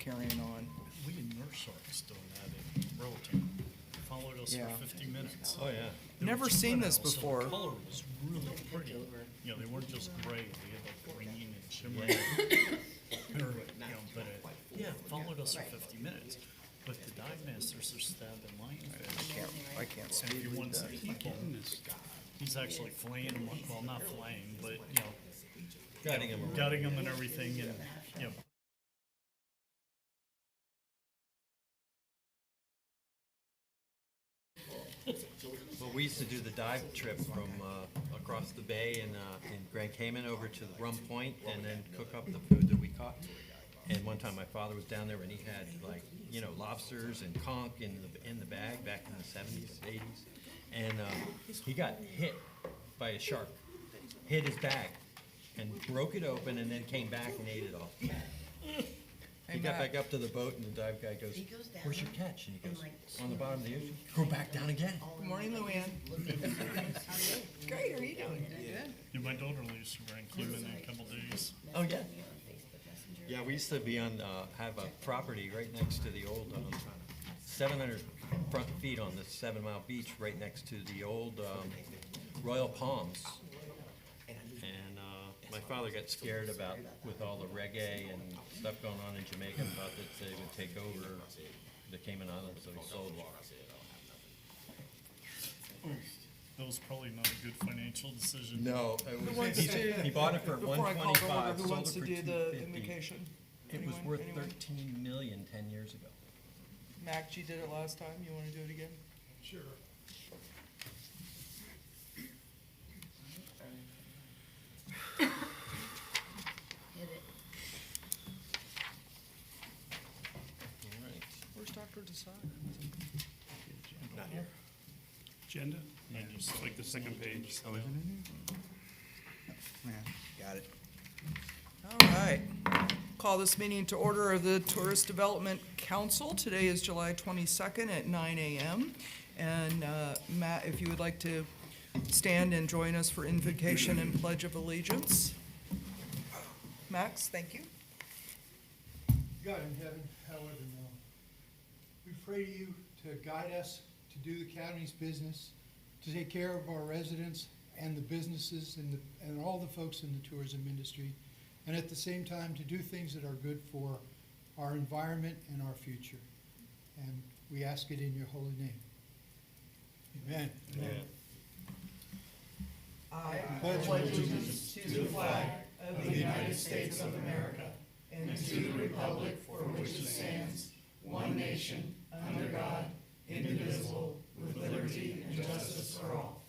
carrying on. We in North Shark's doing that in Burlington. Followed us Yeah. for 50 minutes. Oh, yeah. They Never were seen split this out, so before. the color was really pretty. You know, they weren't just gray, they had like green and shimmering. Or, yeah, followed us for 50 minutes. But the dive masters are stabbing lionfish. I can't And if speed he read wants to that. keep them, he's actually flaying them, well, not flaying, but, you know, Gutting them. gutting them and everything, and, you know, Well, we used to do the dive trip from across the bay in Grand Cayman over to the Rum Point and then cook up the food that we caught. And one time my father was down there and he had like, you know, lobsters and conch in the bag back in the 70s, 80s. And he got hit by a shark, hit his bag and broke it open and then came back and ate it all. He got back up to the boat and the dive guy goes, "Where's your catch?" And he goes, "On the bottom of the ocean." Go back down again. Good morning, Luann. Great, how are you doing? yeah, my daughter leaves for Grand Cayman in a couple days. Oh, yeah. Yeah, we used to be on, have a property right next to the old, 700 front feet on the 7 Mile Beach, right next to the old Royal Palms. And my father got scared about, with all the reggae and stuff going on in Jamaica, thought that they would take over the Cayman Islands, so he sold it. That was probably not a good financial decision. No, it Who was, wants he, to- he bought it for Before I call to order, 125, who sold wants it to for do the 250. invocation? It was Anyone? worth Anyone? 13 million 10 years ago. Mac, you did it last time, you wanna do it again? Sure. All right. Where's Dr. Desai? Not here. Agenda? Yeah, just It's like the second page. Oh, Yeah, got it. All right. Call this meeting to order of the Tourist Development Council. Today is July 22nd at 9 a.m. And Matt, if you would like to stand and join us for invocation and pledge of allegiance. Max, thank you. God in heaven, however known, we pray to you to guide us to do the county's business, to take care of our residents and the businesses and all the folks in the tourism industry, and at the same time to do things that are good for our environment and our future. And we ask it in your holy name. Amen. I pledge allegiance to the flag of the United States of America and to the republic for which it stands, one nation, under God, indivisible, with liberty and justice for all.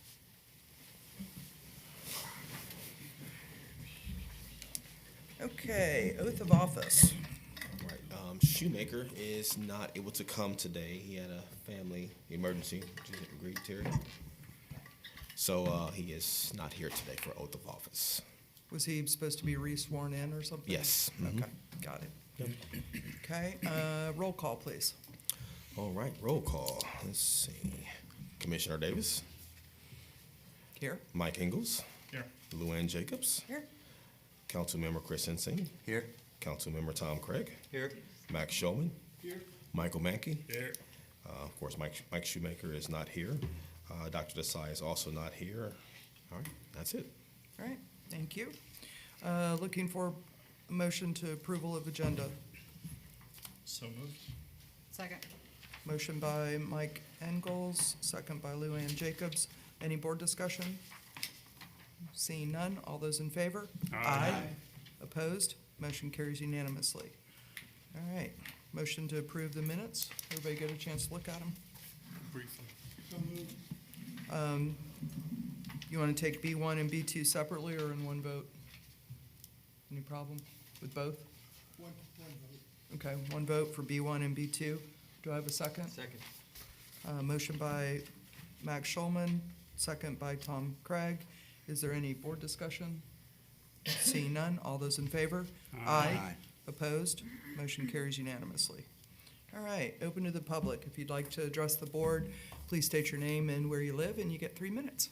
Okay, oath of office. Right, Shoemaker is not able to come today. He had a family emergency, which is agreed, Terry. So, he is not here today for oath of office. Was he supposed to be re-sworn in or something? Yes. Mhm. Okay, got it. Okay, roll call, please. All right, roll call. Let's see. Commissioner Davis, Here? Mike Ingles, Here. Luann Jacobs, Here. Councilmember Chris Insing, Here. Councilmember Tom Craig, Here. Max Shulman, Here. Michael Mankey. Here. Of course, Mike Shoemaker is not here. Dr. Desai is also not here. All right, that's it. All right, thank you. Looking for a motion to approval of agenda. So moved. Second. Motion by Mike Engels, second by Luann Jacobs. Any board discussion? Seeing none, all those in favor? Aye. Opposed? Motion carries unanimously. All right, motion to approve the minutes. Everybody get a chance to look at them? Briefly. So moved. You want to take B1 and B2 separately or in one vote? Any problem with both? One vote. Okay, one vote for B1 and B2. Do I have a second? Second. Motion by Max Schulman, second by Tom Craig. Is there any board discussion? Seeing none, all those in favor? Aye. Opposed? Motion carries unanimously. All right, open to the public. If you'd like to address the board, please state your name and where you live, and you get 3 minutes.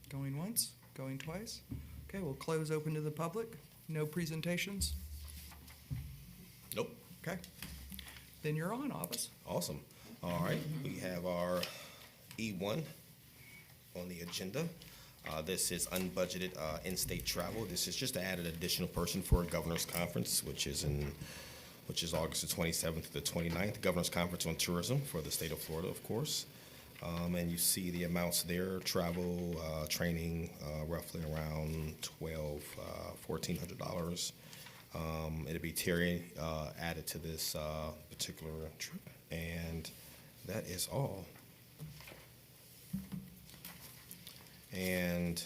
Going once, going twice. Okay, we'll close open to the public. No presentations? Nope. Okay. Then you're on, Abbas. Awesome. All right, we have our E1 on the agenda. This is unbudgeted in-state travel. This is just to add an additional person for a governor's conference, which is August the 27th to the 29th, Governor's Conference on Tourism for the state of Florida, of course. And you see the amounts there, travel, training, roughly around $1,400. It'll be Terry added to this particular trip, and that is all. And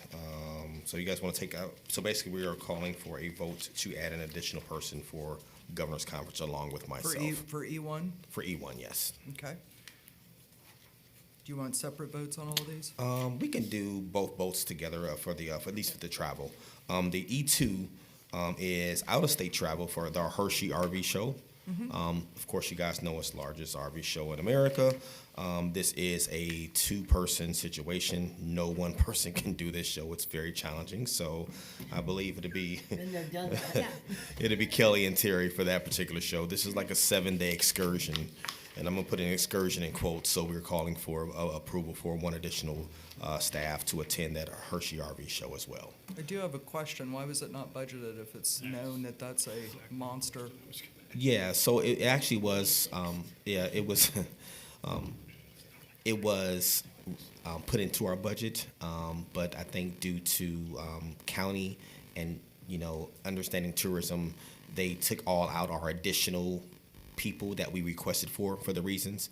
so you guys want to take out, so basically we are calling for a vote to add an additional person for Governor's Conference along with myself. For E1? For E1, yes. Okay. Do you want separate votes on all of these? We can do both votes together for at least for the travel. The E2 is out-of-state travel for the Hershey RV show. Of course, you guys know it's the largest RV show in America. This is a two-person situation. No one person can do this show. It's very challenging. So I believe it'll be it'll be Kelly and Terry for that particular show. This is like a 7-day excursion, and I'm gonna put an excursion in quotes. So we're calling for approval for one additional staff to attend that Hershey RV show as well. I do have a question. Why was it not budgeted if it's known that that's a monster? Yeah, so it actually was, it was, it was put into our budget, but I think due to county and, understanding tourism, they took all out our additional people that we requested for the reasons.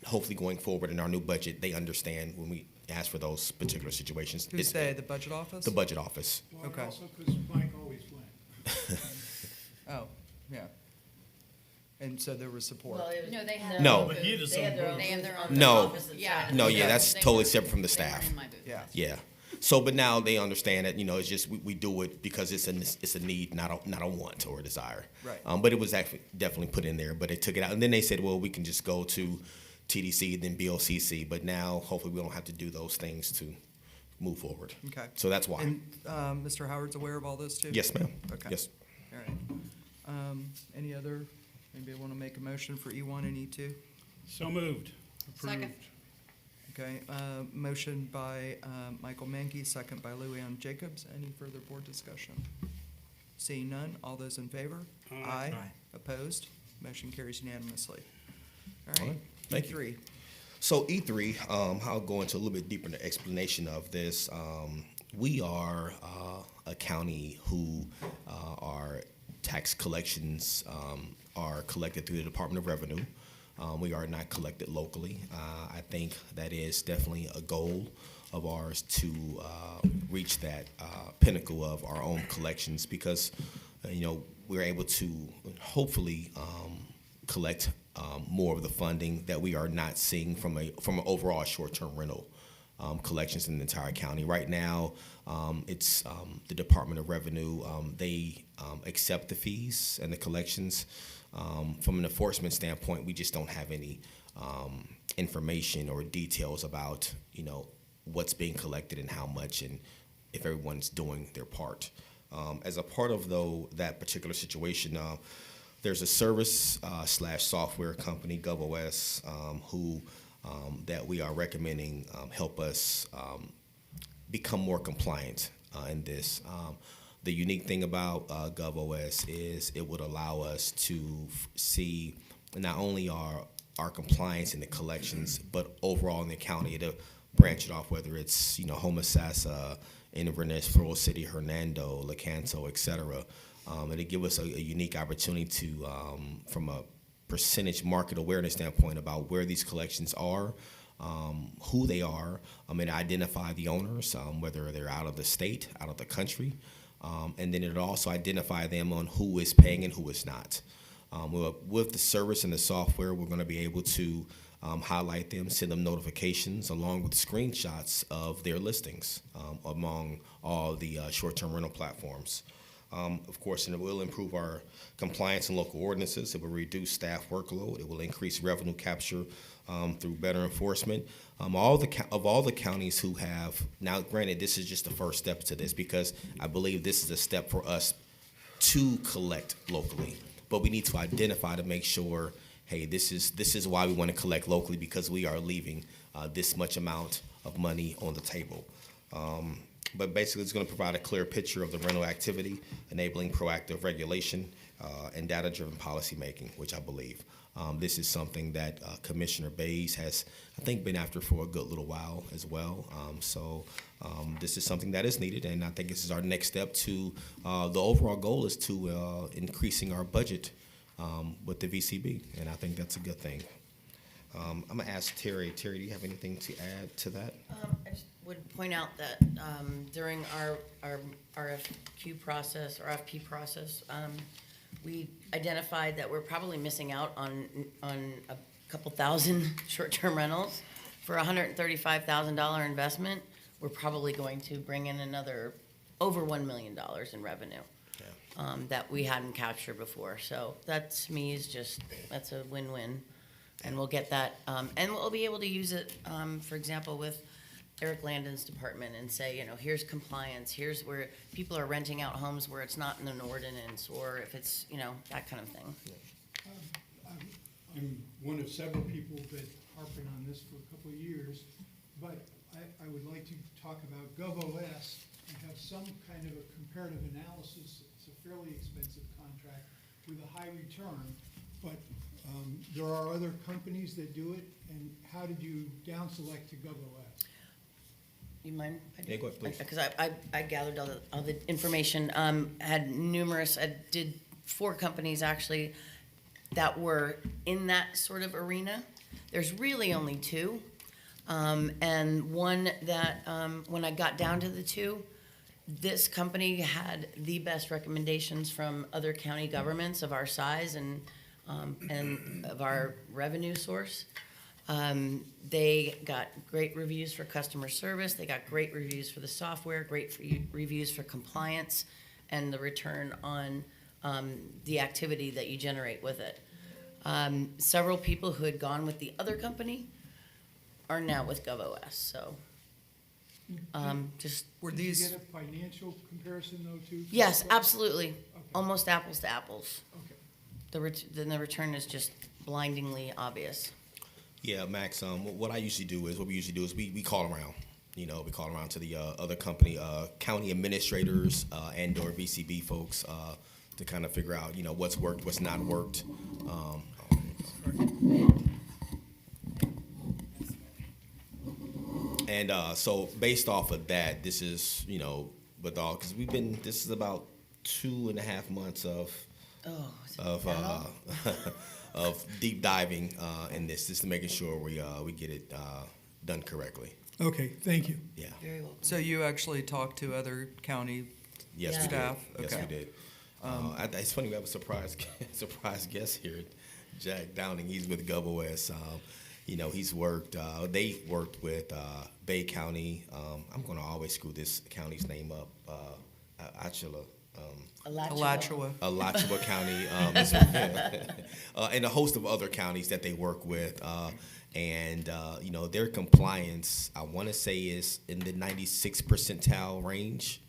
Hopefully going forward in our new budget, they understand when we ask for those particular situations. Who's they, the budget office? The budget office. Well, Okay. also because Mike always went. Oh, yeah. And so there was support. Well, it was- No, they had. No. their But he had his They had own their booth. own. They had their own. booth No. office and Yeah. side. No, yeah, Yeah. that's They totally were- separate from the they were staff. in my booth. Yeah. Yeah. So, but now they understand that it's just we do it because it's a need, not a want or a desire. Right. But it was actually definitely put in there. But they took it out, and then they said, well, we can just go to TDC then BOCC. But now, hopefully, we don't have to do those things to move forward. Okay. So that's why. And Mr. Howard's aware of all this too? Yes, ma'am. Okay. Yes. All right. Anybody want to make a motion for E1 and E2? So moved. Approved. Second. Okay, motion by Michael Mankey, second by Louann Jacobs. Any further board discussion? Seeing none, all those in favor? Aye. Opposed? Motion carries unanimously. All All right. right, thank you. E3. So E3, I'll go into a little bit deeper in the explanation of this. We are a county who our tax collections are collected through the Department of Revenue. We are not collected locally. I think that is definitely a goal of ours to reach that pinnacle of our own collections because, we're able to hopefully collect more of the funding that we are not seeing from an overall short-term rental collections in the entire county. Right now, it's the Department of Revenue. They accept the fees and the collections. From an enforcement standpoint, we just don't have any information or details about, what's being collected and how much and if everyone's doing their part. As a part of, that particular situation, there's a service / software company, GovOS, who that we are recommending help us become more compliant in this. The unique thing about GovOS is it would allow us to see not only our compliance in the collections, but overall in the county to branch it off, whether it's Homosassa, Inverness, Floral City, Hernando, Lecanto, et cetera. It'll give us a unique opportunity to, from a percentage market awareness standpoint, about where these collections are, who they are, and identify the owners, whether they're out of the state, out of the country, and then it'll also identify them on who is paying and who is not. With the service and the software, we're going to be able to highlight them, send them notifications, along with screenshots of their listings among all the short-term rental platforms. Of course, and it will improve our compliance and local ordinances. It will reduce staff workload. It will increase revenue capture through better enforcement. All the counties who have, now granted, this is just the first step to this because I believe this is a step for us to collect locally, but we need to identify to make sure, hey, this is why we want to collect locally, because we are leaving this much amount of money on the table. But basically, it's going to provide a clear picture of the rental activity, enabling proactive regulation and data-driven policy making, which I believe. This is something that Commissioner Bays has, I think, been after for a good little while as well. This is something that is needed, and I think this is our next step to, the overall goal is to increasing our budget with the VCB, and I think that's a good thing. I'm going to ask Terry. Terry, do you have anything to add to that? I just would point out that during our RFQ process, or RFP process, we identified that we're probably missing out on a couple thousand short-term rentals. For a $135,000 investment, we're probably going to bring in another over $1 million in revenue that we hadn't captured before. So that, to me, is just, that's a win-win. And we'll get that, and we'll be able to use it, for example, with Eric Landon's department, and say, here's compliance, here's where people are renting out homes where it's not in an ordinance, or if it's, that kind of thing. I'm one of several people that harping on this for a couple of years, but I would like to talk about GovOS and have some kind of a comparative analysis. It's a fairly expensive contract with a high return, but there are other companies that do it, and how did you down select to GovOS? You mind? Yeah, go ahead, please. Because I gathered all the information, had numerous, I did 4 companies actually that were in that sort of arena. There's really only 2. And one that, when I got down to the 2, this company had the best recommendations from other county governments of our size and of our revenue source. They got great reviews for customer service. They got great reviews for the software, great reviews for compliance, and the return on the activity that you generate with it. Several people who had gone with the other company are now with GovOS. So just Were Did you these, get a financial comparison though, too? yes, absolutely, almost apples to apples. Okay. Then the return is just blindingly obvious. Yeah, Max, what we usually do is we call around. We call around to the other company, county administrators and or VCB folks to kind of figure out, what's worked, what's not worked. And so based off of that, this is, with all, because this is about 2.5 months of of deep diving in this, just to making sure we get it done correctly. Okay, thank you. Yeah. Very well. so you actually talked to other county Yes, Yeah. we did. Staff, Yes, okay. we did. It's funny, we have a surprise guest here, Jack Downing. He's with GovOS. He's worked. They worked with Bay County. I'm going to always screw this county's name up. Alachua County, and a host of other counties that they work with. Their compliance, I want to say, is in the 96th percentile range.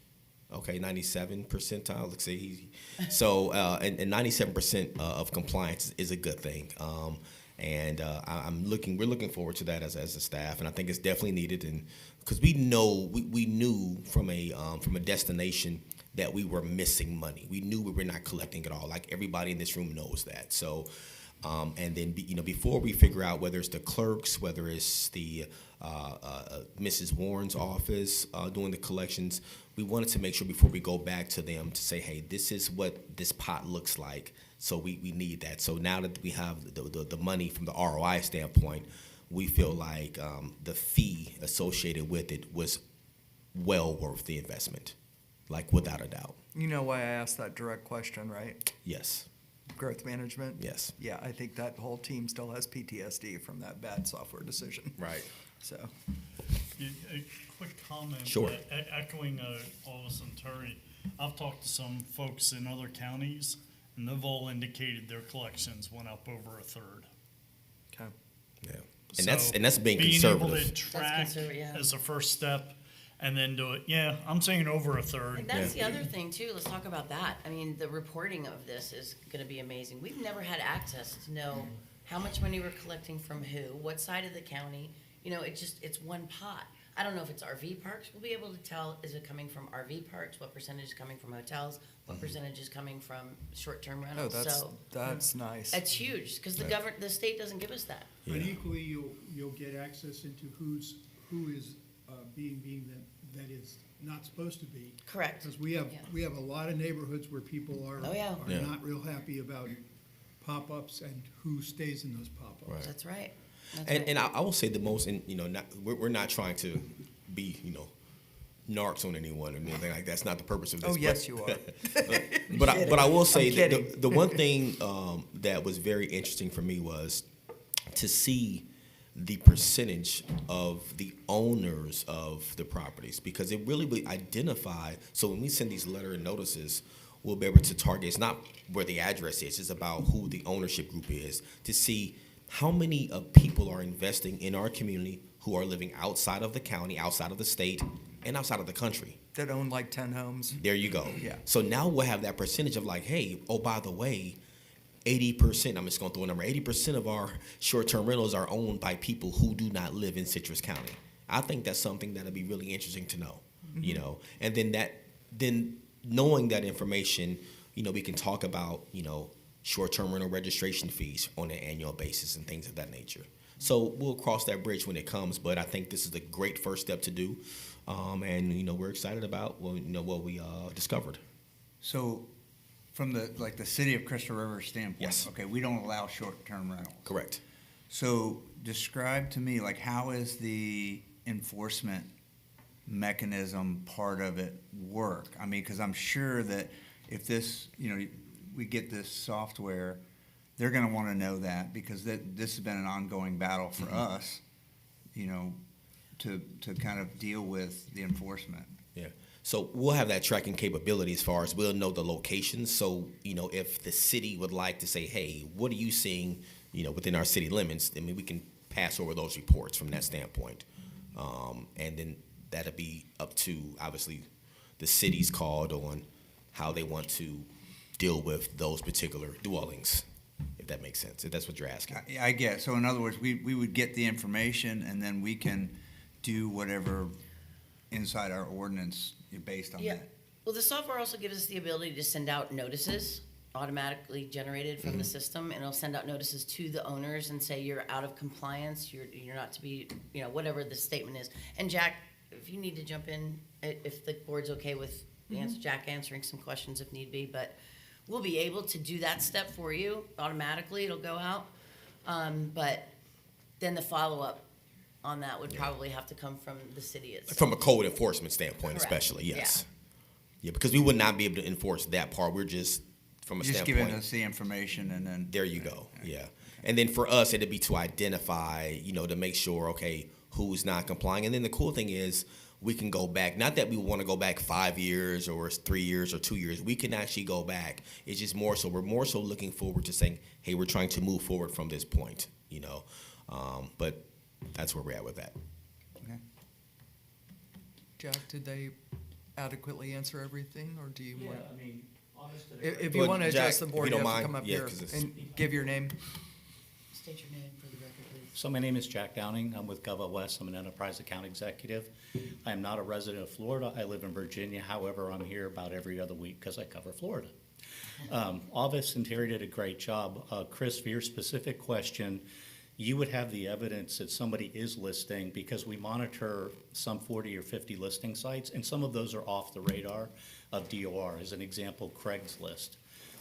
Okay, 97 percentile. Let's see. So, and 97% of compliance is a good thing. We're looking forward to that as a staff, and I think it's definitely needed. And because we knew from a destination that we were missing money. We knew we were not collecting it all. Like everybody in this room knows that. So, and then before we figure out whether it's the clerks, whether it's the Mrs. Warren's office doing the collections, we wanted to make sure before we go back to them to say, hey, this is what this pot looks like. So we need that. So now that we have the money from the ROI standpoint, we feel like the fee associated with it was well worth the investment, like without a doubt. You know why I asked that direct question, right? Yes. Growth management? Yes. Yeah, I think that whole team still has PTSD from that bad software decision. Right. So, A quick comment. Sure. Echoing Aldous and Terry, I've talked to some folks in other counties, and they've all indicated their collections went up over a third. okay. Yeah. And that's being Being conservative. able to track conservative, yeah. as a first step, and then do it. Yeah, I'm saying over a third. And that's the other thing too. Let's talk about that. I mean, the reporting of this is going to be amazing. We've never had access to know how much money we're collecting from who, what side of the county. You know, it's one pot. I don't know if it's RV parks. We'll be able to tell, is it coming from RV parks? What percentage is coming from hotels? What percentage is coming from short-term Oh, rentals? that's nice. It's huge because the state doesn't give us that. But equally, you'll get access into who is being that is not supposed to be. Correct. Because we have a lot of neighborhoods where people are Oh, yeah. Yeah. not real happy about pop-ups and who stays in those pop-ups. Right. That's right. That's And right. and I will say the most, and we're not trying to be narcs on anyone or anything like that. That's not the purpose of this. Oh, but- yes, you are. But I will say I'm that kidding. the one thing that was very interesting for me was to see the percentage of the owners of the properties, because it really would identify. So when we send these letter and notices, we'll be able to target. It's not where the address is. It's about who the ownership group is, to see how many people are investing in our community who are living outside of the county, outside of the state, and outside of the country. That own like 10 homes. There you go. Yeah. So now we'll have that percentage of like, hey, oh, by the way, 80%, I'm just going to throw a number, 80% of our short-term rentals are owned by people who do not live in Citrus County. I think that's something that'll be really interesting to know, and then knowing that information, we can talk about, short-term rental registration fees on an annual basis and things of that nature. So we'll cross that bridge when it comes, but I think this is a great first step to do, and we're excited about what we discovered. So, from the city of Crystal River standpoint, Yes. okay, we don't allow short-term rentals. Correct. So, describe to me, how is the enforcement mechanism part of it work? I mean, because I'm sure that if this, we get this software, they're going to want to know that, because this has been an ongoing battle for us, to kind of deal with the enforcement. Yeah. So we'll have that tracking capability as far as we'll know the locations. So, if the city would like to say, hey, what are you seeing, within our city limits, I mean, we can pass over those reports from that standpoint. And then that'll be up to, obviously, the city's called on how they want to deal with those particular dwellings, if that makes sense, if that's what you're asking. I get. So, in other words, we would get the information, and then we can do whatever inside our ordinance based on Yeah. that. Well, the software also gives us the ability to send out notices automatically generated from the system, and it'll send out notices to the owners and say you're out of compliance, you're not to be, whatever the statement is. And Jack, if you need to jump in, if the board's okay with Jack answering some questions if need be, but we'll be able to do that step for you automatically. It'll go out, but then the follow-up on that would probably have to come from the city itself. From a code enforcement standpoint, Correct. especially, yes. Yeah. Yeah, because we would not be able to enforce that part. We're just, from a Just standpoint. giving us the information, and then There you go. Yeah. And then for us, it'd be to identify, to make sure, okay, who's not complying. And then the cool thing is we can go back. Not that we want to go back 5 years or 3 years or 2 years. We can actually go back. It's just we're more so looking forward to saying, hey, we're trying to move forward from this point, But that's where we're at with that. Okay. Jack, did they adequately answer everything, or do you want? I mean, honest to If you Well, want to address Jack, the if board, you you don't have to mind, come up yeah, here 'cause it's- and give your name. State your name for the record, please. So my name is Jack Downing. I'm with Gova West. I'm an enterprise account executive. I am not a resident of Florida. I live in Virginia. However, I'm here about every other week because I cover Florida. Ovis and Terry did a great job. Chris, for your specific question, you would have the evidence that somebody is listing, because we monitor some 40 or 50 listing sites, and some of those are off the radar of DOR. As an example, Craigslist.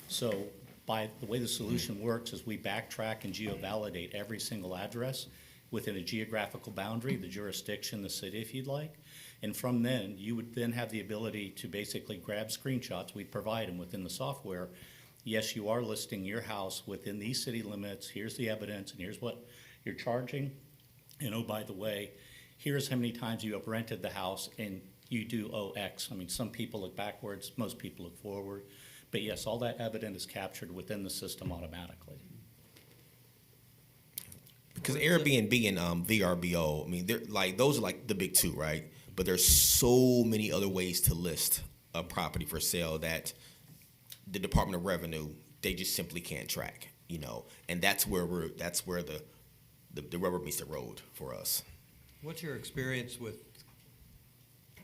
So by the way the solution works is we backtrack and geo-validate every single address within a geographical boundary, the jurisdiction, the city if you'd like. And from then, you would then have the ability to basically grab screenshots. We provide them within the software. Yes, you are listing your house within these city limits. Here's the evidence, and here's what you're charging. And oh, by the way, here's how many times you have rented the house, and you do X. I mean, some people look backwards, most people look forward. But yes, all that evidence is captured within the system automatically. Because Airbnb and VRBO, I mean, they're like, those are like the big two, right? but there's so many other ways to list a property for sale that the Department of Revenue, they just simply can't track, and that's where the rubber meets the road for us. What's your experience with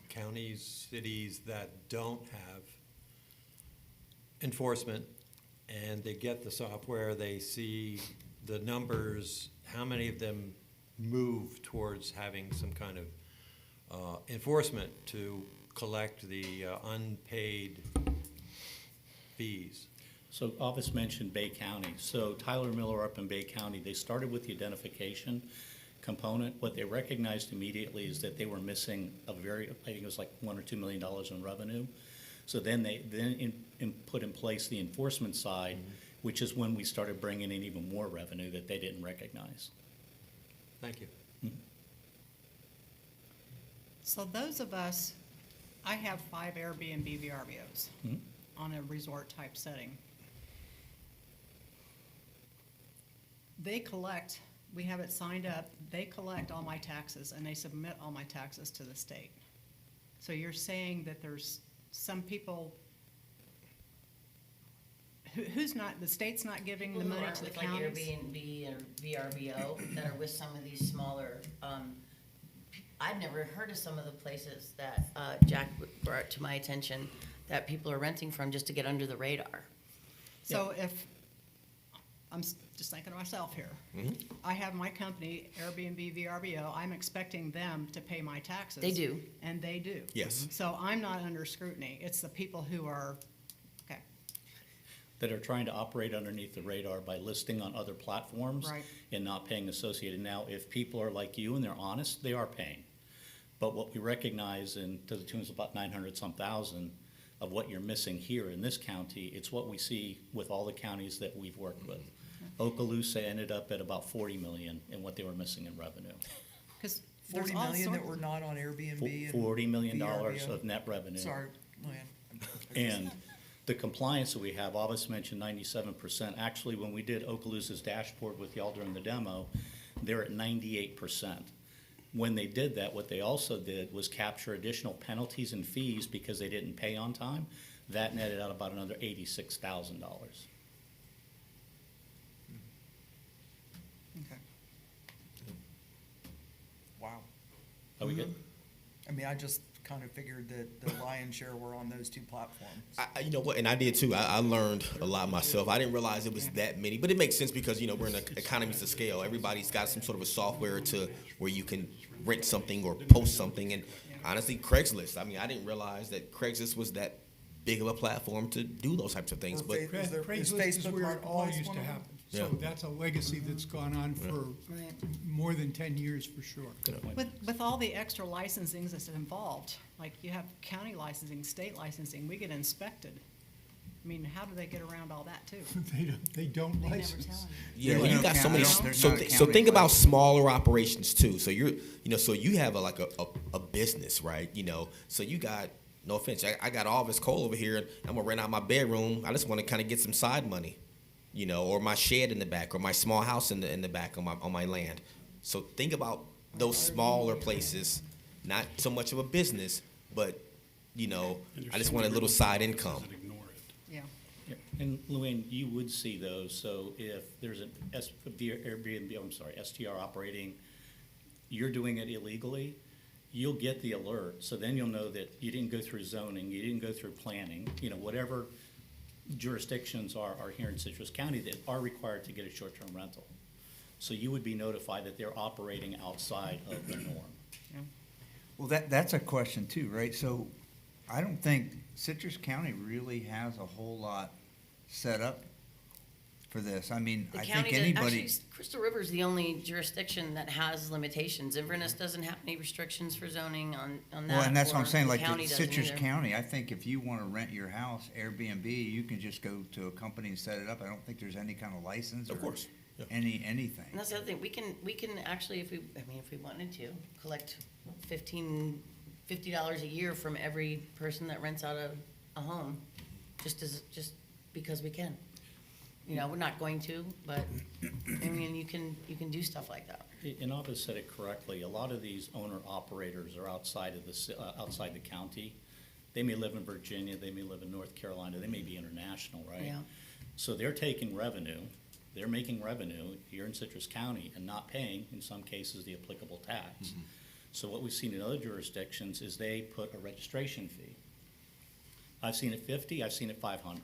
counties, cities that don't have enforcement, and they get the software, they see the numbers, how many of them move towards having some kind of enforcement to collect the unpaid fees? So Office mentioned Bay County. So Tyler Miller up in Bay County, they started with the identification component. What they recognized immediately is that they were missing I think it was like $1 or $2 million in revenue. So then they put in place the enforcement side, which is when we started bringing in even more revenue that they didn't recognize. Thank you. So those of us, I have 5 Airbnb VRBOs on a resort-type setting. They collect, we have it signed up, they collect all my taxes, and they submit all my taxes to the state. So you're saying that there's some people, who's not, the state's not giving the People who money aren't to the with like counties? Airbnb and VRBO that are with some of these smaller, I've never heard of some of the places that Jack brought to my attention that people are renting from just to get under the radar. So if, I'm just thinking of myself here. I have my company, Airbnb VRBO, I'm expecting them to pay my taxes. They do. And they do. Yes. So I'm not under scrutiny. It's the people who are, okay, That are trying to operate underneath the radar by listing on other platforms Right. and not paying associated. Now, if people are like you and they're honest, they are paying. But what we recognize, and to the tunes of about 900-some thousand of what you're missing here in this county, it's what we see with all the counties that we've worked with. Okaloosa ended up at about 40 million in what they were missing in revenue. because there's 40 all million that sorts. were not on Airbnb and $40 million VRBO? of net revenue. Sorry, Luann. And the compliance that we have, Office mentioned 97%. Actually, when we did Okaloosa's dashboard with y'all during the demo, they're at 98%. When they did that, what they also did was capture additional penalties and fees because they didn't pay on time. That netted out about another $86,000. Okay. Wow. Are we good? I mean, I just kind of figured that the lion's share were on those 2 platforms. You know what, and I did too. I learned a lot myself. I didn't realize it was that many, but it makes sense because we're in economies of scale. Everybody's got some sort of a software to where you can rent something or post something. And honestly, Craigslist. I mean, I didn't realize that Craigslist was that big of a platform to do those types of things. Or But Is there- is Craigslist is Facebook where it all Marketplace used one to of them? happen. Yeah. So that's a legacy that's gone on for Right. more than 10 years for sure. With all the extra licensings that's involved, like you have county licensing, state licensing, we get inspected. I mean, how do they get around all that too? They don't They never license. tell you. yeah, There's well, you no got so many. county- there's So not a so county think about place. smaller operations too. So so you have a business, right? So you got. No offense, I got all this coal over here, and I'm gonna rent out my bedroom. I just want to kind of get some side money, or my shed in the back, or my small house in the back on my land. So think about those smaller places, not so much of a business, but I just want a little side income. Ignore it. Yeah. Yeah, and Luann, you would see those, so if there's an STR operating, you're doing it illegally, you'll get the alert, so then you'll know that you didn't go through zoning, you didn't go through planning, whatever jurisdictions are here in Citrus County that are required to get a short-term rental. So you would be notified that they're operating outside of the norm. Well, that's a question too, right? So I don't think Citrus County really has a whole lot set up for this. I mean, The I county think does, anybody. actually, Crystal River is the only jurisdiction that has limitations. Inverness doesn't have any restrictions for zoning on that. Well, and that's what I'm or saying, the like county the doesn't Citrus either. County, I think if you want to rent your house Airbnb, you can just go to a company and set it up. I don't think there's any kind of license or Of course, yeah. anything. And that's the other thing, we can actually, if we wanted to, collect $50 a year from every person that rents out a home, just because we can. You know, we're not going to, but, I mean, you can do stuff like that. And Abba said it correctly, a lot of these owner-operators are outside of outside the county. They may live in Virginia, they may live in North Carolina, they may be international, right? Yeah. So they're taking revenue, they're making revenue here in Citrus County and not paying, in some cases, the applicable tax. So what we've seen in other jurisdictions is they put a registration fee. I've seen it 50, I've seen it 500.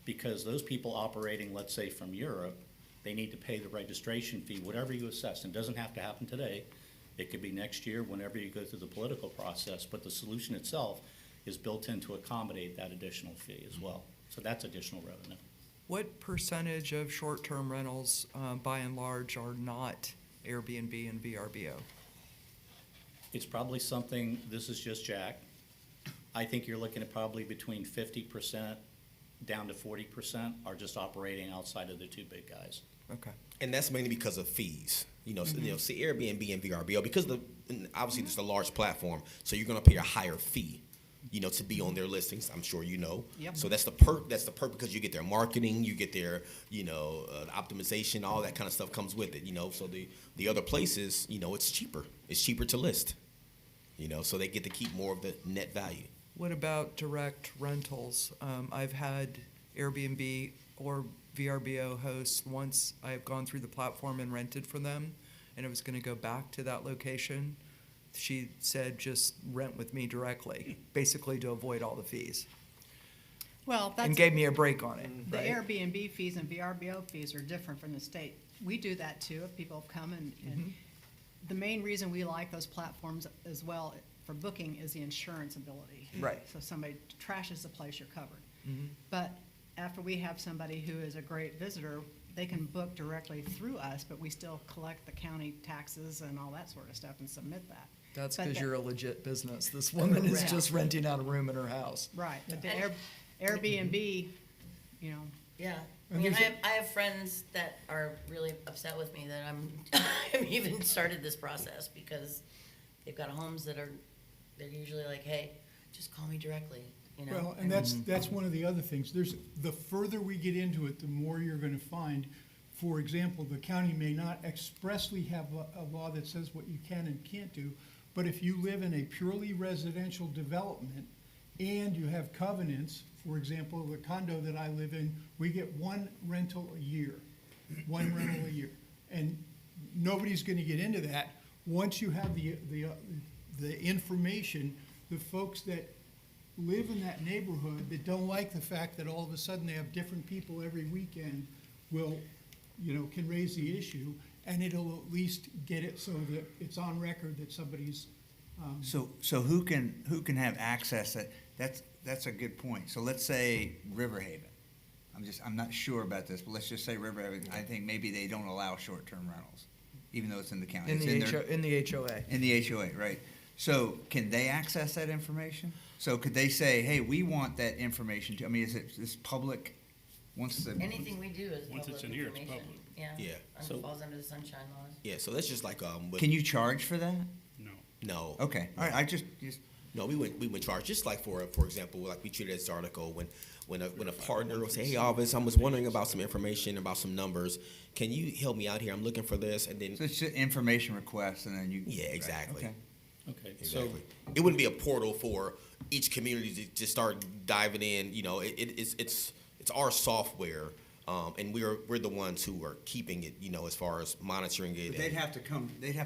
Because those people operating, let's say from Europe, they need to pay the registration fee, whatever you assess. And it doesn't have to happen today. It could be next year, whenever you go through the political process. But the solution itself is built in to accommodate that additional fee as well. So that's additional revenue. What percentage of short-term rentals, by and large, are not Airbnb and VRBO? It's probably something, this is just Jack. I think you're looking at probably between 50% down to 40% are just operating outside of the two big guys. Okay. And that's mainly because of fees. See Airbnb and VRBO, because obviously there's a large platform, so you're gonna pay a higher fee, to be on their listings, I'm sure you know. Yep. So that's the perk because you get their marketing, you get their, optimization, all that kind of stuff comes with it, So the other places, it's cheaper. It's cheaper to list, so they get to keep more of the net value. What about direct rentals? I've had Airbnb or VRBO hosts once. I've gone through the platform and rented from them, and I was going to go back to that location. She said, just rent with me directly, basically to avoid all the fees, Well, that's. and gave me a break on it. The right? Airbnb fees and VRBO fees are different from the state. We do that too, if people have come and the main reason we like those platforms as well for booking is the insurance ability. Right. So if somebody trashes the place, you're covered. Mhm. But after we have somebody who is a great visitor, they can book directly through us, but we still collect the county taxes and all that sort of stuff and submit that. That's But because that- you're a legit business. This woman is Correct. just renting out a room in her house. Right, but the And- Airbnb, Yeah, I And mean, there's I have friends that are really upset with me that I've even started this process because they've got homes they're usually like, hey, just call me directly, Well, and that's one of the other things. The further we get into it, the more you're gonna find. For example, the county may not expressly have a law that says what you can and can't do, but if you live in a purely residential development and you have covenants, for example, the condo that I live in, we get one rental a year. And nobody's gonna get into that. Once you have the information, the folks that live in that neighborhood that don't like the fact that all of a sudden they have different people every weekend will, can raise the issue, and it'll at least get it so that it's on record that somebody's, So who can have access? That's a good point. So let's say Riverhaven. I'm not sure about this, but let's just say Riverhaven. I think maybe they don't allow short-term rentals, even though it's in the county. In It's the their- in the HOA. In the HOA, right. So can they access that information? So could they say, hey, we want that information, is this public, once the. anything we do is Once it's public in here, it's information. public. Yeah. Yeah. And So- it falls under the sunshine laws. Yeah, so that's just like, Can you charge for that? No. no. Okay, all right, I just, No, we would charge, just like for example, like we treated this article when a partner will say, hey, Alvis, I was wondering about some information, about some numbers. Can you help me out here? I'm looking for this, and then, so it's just information requests and then you. yeah, right, exactly. okay. Okay, so Exactly. It wouldn't be a portal for each community to just start diving in, it's our software, and we're the ones who are keeping it, as far as monitoring it. But they'd have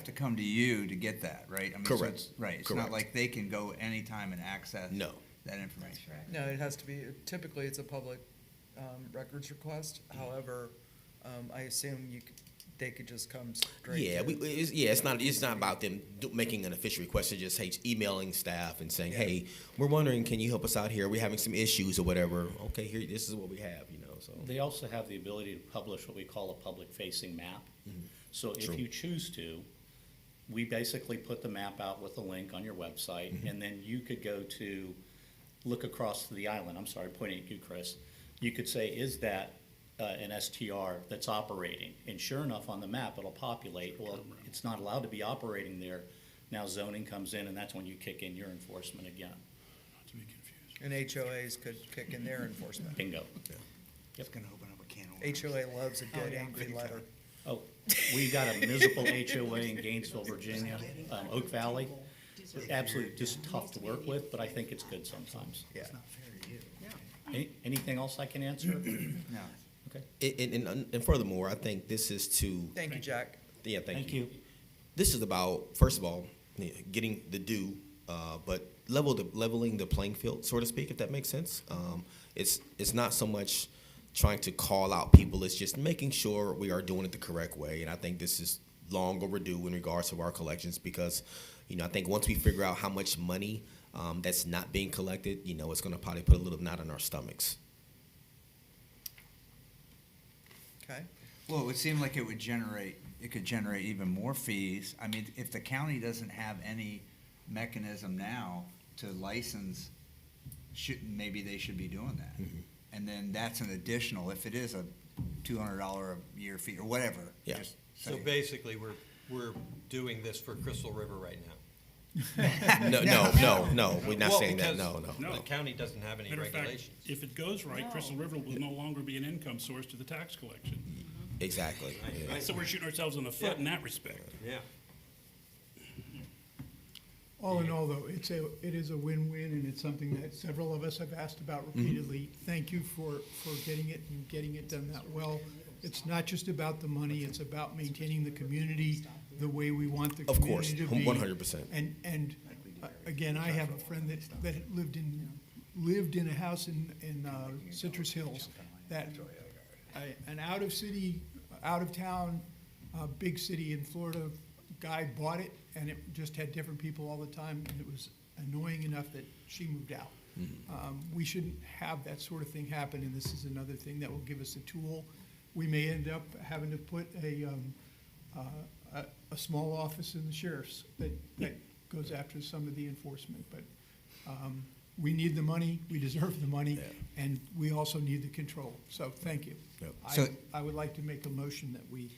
to come to you to get that, right? So Correct. it's- Right, it's Correct. not like they can go anytime and access. No. That information. Correct. No, it has to be, typically it's a public records request. However, I assume they could just come straight. Yeah, to- it's not about them making an official request. It's just, hey, emailing staff and saying, Yeah. hey, we're wondering, can you help us out here? We're having some issues or whatever. Okay, here, this is what we have, so. they also have the ability to publish what we call a public-facing map. So if True. you choose to, we basically put the map out with a link on your website, and then you could go to, look across the island, I'm sorry, pointing at you, Chris. You could say, is that an STR that's operating? And sure enough, on the map, it'll populate, well, it's not allowed to be operating there. Now zoning comes in, and that's when you kick in your enforcement again. Not to be confused. And HOAs could kick in their enforcement. Bingo. It's gonna open up a can of worms. HOA loves a good angry letter. Oh, we got a municipal HOA in Gainesville, Virginia, Oak Valley. It's absolutely just tough to work with, but I think it's good sometimes. Yeah. Anything else I can answer? No. Okay. And furthermore, I think this is to, Thank you, Jack. yeah, Thank you. This is about, first of all, getting the due, but leveling the playing field, so to speak, if that makes sense. It's not so much trying to call out people, it's just making sure we are doing it the correct way. And I think this is long overdue in regards to our collections because, I think once we figure out how much money that's not being collected, it's going to probably put a little knot in our stomachs. Okay. Well, it would seem like it could generate even more fees. I mean, if the county doesn't have any mechanism now to license, maybe they should be doing that. Mm-hmm. And then that's an additional, if it is a $200 a year fee or whatever. Yeah. just So say- basically, we're doing this for Crystal River right now. No, we're not Well, saying that, because no. No. The county doesn't have any Matter of fact, regulations. if it goes right, Crystal River will no longer be an income source to the tax collection. Exactly. Yeah. So we're shooting ourselves in the foot in that respect. Yeah. All in all, though, it is a win-win, and it's something that several of us have asked about repeatedly. Thank you for getting it and getting it done that well. It's not just about the money, it's about maintaining the community the way we want the Of course, community to be. 100%. And again, I have a friend that lived in a house in Citrus Hills, that an out-of-town, big city in Florida guy bought it, and it just had different people all the time, and it was annoying enough that she moved out. We shouldn't have that sort of thing happen, and this is another thing that will give us a tool. We may end up having to put a small office in the sheriff's that goes after some of the enforcement, but we need the money, we deserve the money, and we also need the control. So, thank you. Yep. So- I would like to make a motion that we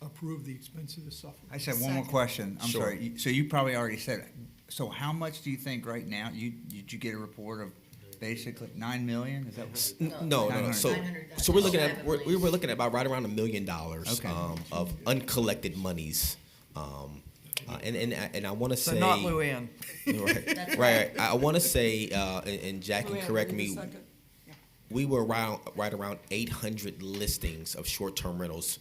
approve the expense of the software. I just have one more question. I'm Sure. sorry. So you probably already said it. So how much do you think right now, did you get a report of basically 9 million? Is that? No. 900. So we're looking at, we were looking at about right around $1 million Okay. of uncollected monies. And I want to So say. not Luann. Right. I want to say, and Jack can Luann, correct wait a me, second. we were right around 800 listings of short-term rentals.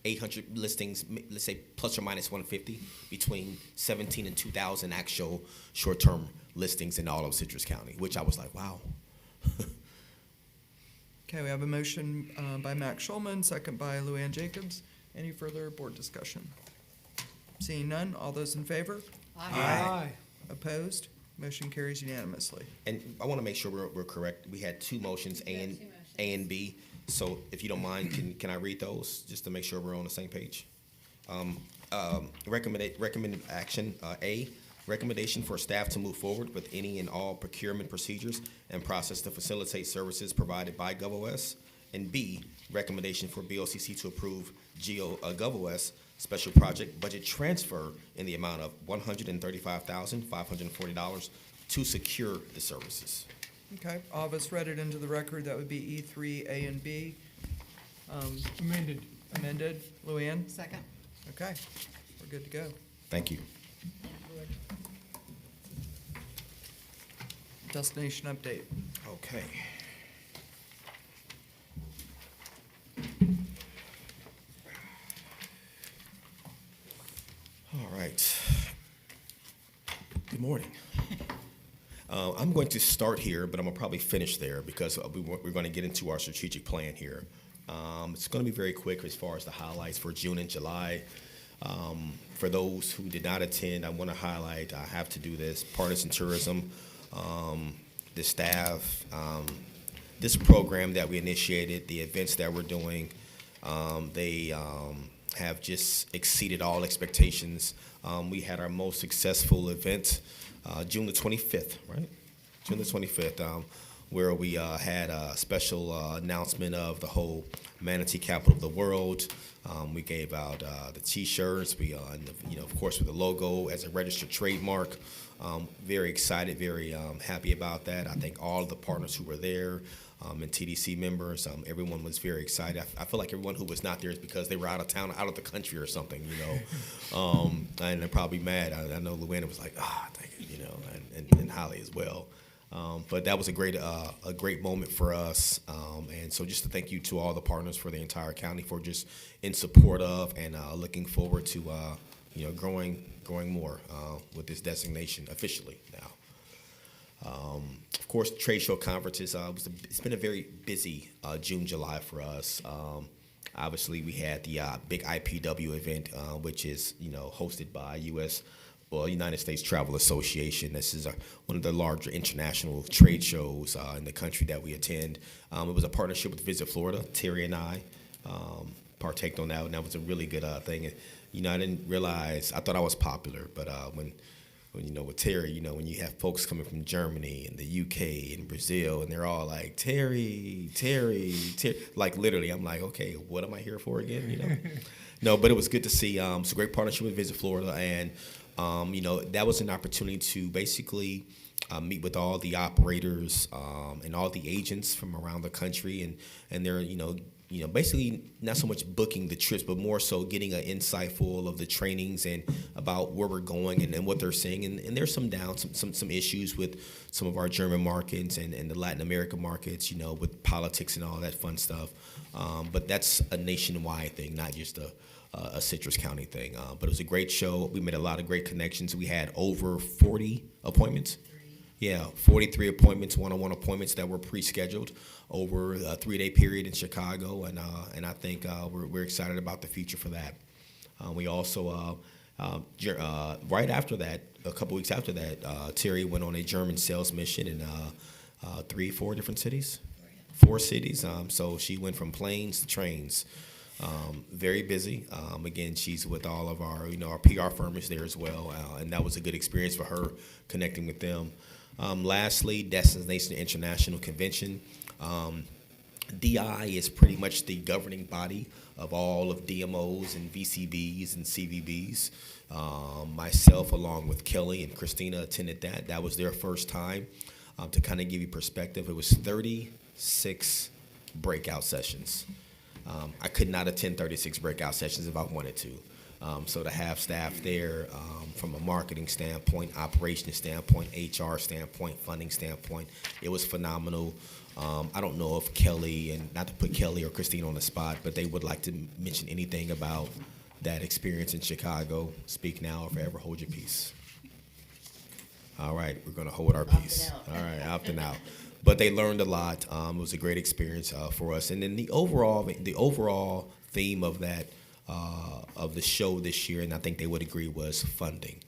800 listings, let's say plus or minus 150, between 17 and 2,000 actual short-term listings in all of Citrus County, which I was like, wow. Okay, we have a motion by Max Schulman, second by Luann Jacobs. Any further board discussion? Seeing none, all those in favor? Aye. Opposed? Motion carries unanimously. And I want to make sure we're correct. We had two motions, A and B. So if you don't mind, can I read those just to make sure we're on the same page? Recommended action, A, recommendation for staff to move forward with any and all procurement procedures and process to facilitate services provided by GovOS. And B, recommendation for BOCC to approve GovOS special project budget transfer in the amount of $135,540 to secure the services. Okay, all of us read it into the record. That would be E3, A, and B. Amended. Amended. Luann? Second. Okay, we're good to go. Thank you. Destination update. Okay. All right. Good morning. I'm going to start here, but I'm gonna probably finish there because we're going to get into our strategic plan here. It's going to be very quick as far as the highlights for June and July. For those who did not attend, I want to highlight, I have to do this, partisan tourism, the staff, this program that we initiated, the events that we're doing, they have just exceeded all expectations. We had our most successful event June the 25th, right? June the 25th. where we had a special announcement of the whole manatee capital of the world. We gave out the T-shirts. We, and of course, with the logo as a registered trademark. Very excited, very happy about that. I thank all of the partners who were there and TDC members. Everyone was very excited. I feel like everyone who was not there is because they were out of town, out of the country or something, and they're probably mad. I know Luana was like, thank you, and Holly as well. But that was a great moment for us. And so just to thank you to all the partners for the entire county for just in support of and looking forward to, growing more with this designation officially now. Of course, trade show conferences, it's been a very busy June, July for us. Obviously, we had the big IPW event, which is, hosted by United States Travel Association. This is one of the larger international trade shows in the country that we attend. It was a partnership with Visit Florida. Terry and I partaked on that, and that was a really good thing. I didn't realize, I thought I was popular, but when with Terry, when you have folks coming from Germany and the UK and Brazil, and they're all like, Terry, like literally, I'm like, okay, what am I here for again, No, but it was good to see. It's a great partnership with Visit Florida, and that was an opportunity to basically meet with all the operators and all the agents from around the country, and they're basically not so much booking the trips, but more so getting an insight full of the trainings and about where we're going and what they're seeing. And there's some issues with some of our German markets and the Latin American markets, with politics and all that fun stuff. But that's a nationwide thing, not just a Citrus County thing. But it was a great show. We made a lot of great connections. We had over 40 appointments. Yeah, 43 appointments, one-on-one appointments that were pre-scheduled over a 3-day period in Chicago, and I think we're excited about the future for that. We also, right after that, a couple weeks after that, Terry went on a German sales mission in 4 different cities. 4 cities. So she went from planes to trains. Very busy. Again, she's with all of our, our PR firm is there as well, and that was a good experience for her connecting with them. Lastly, Destination International Convention. DI is pretty much the governing body of all of DMOs and VCBs and CVBs. Myself, along with Kelly and Christina, attended that. That was their first time. To kind of give you perspective, it was 36 breakout sessions. I could not attend 36 breakout sessions if I wanted to. So to have staff there from a marketing standpoint, operations standpoint, HR standpoint, funding standpoint, it was phenomenal. I don't know if Kelly, and not to put Kelly or Christine on the spot, but they would like to mention anything about that experience in Chicago. Speak now or forever hold your peace. All right, we're going to hold our peace. All right, opting out. But they learned a lot. It was a great experience for us. And then the overall theme of that of the show this year, and I think they would agree, was funding.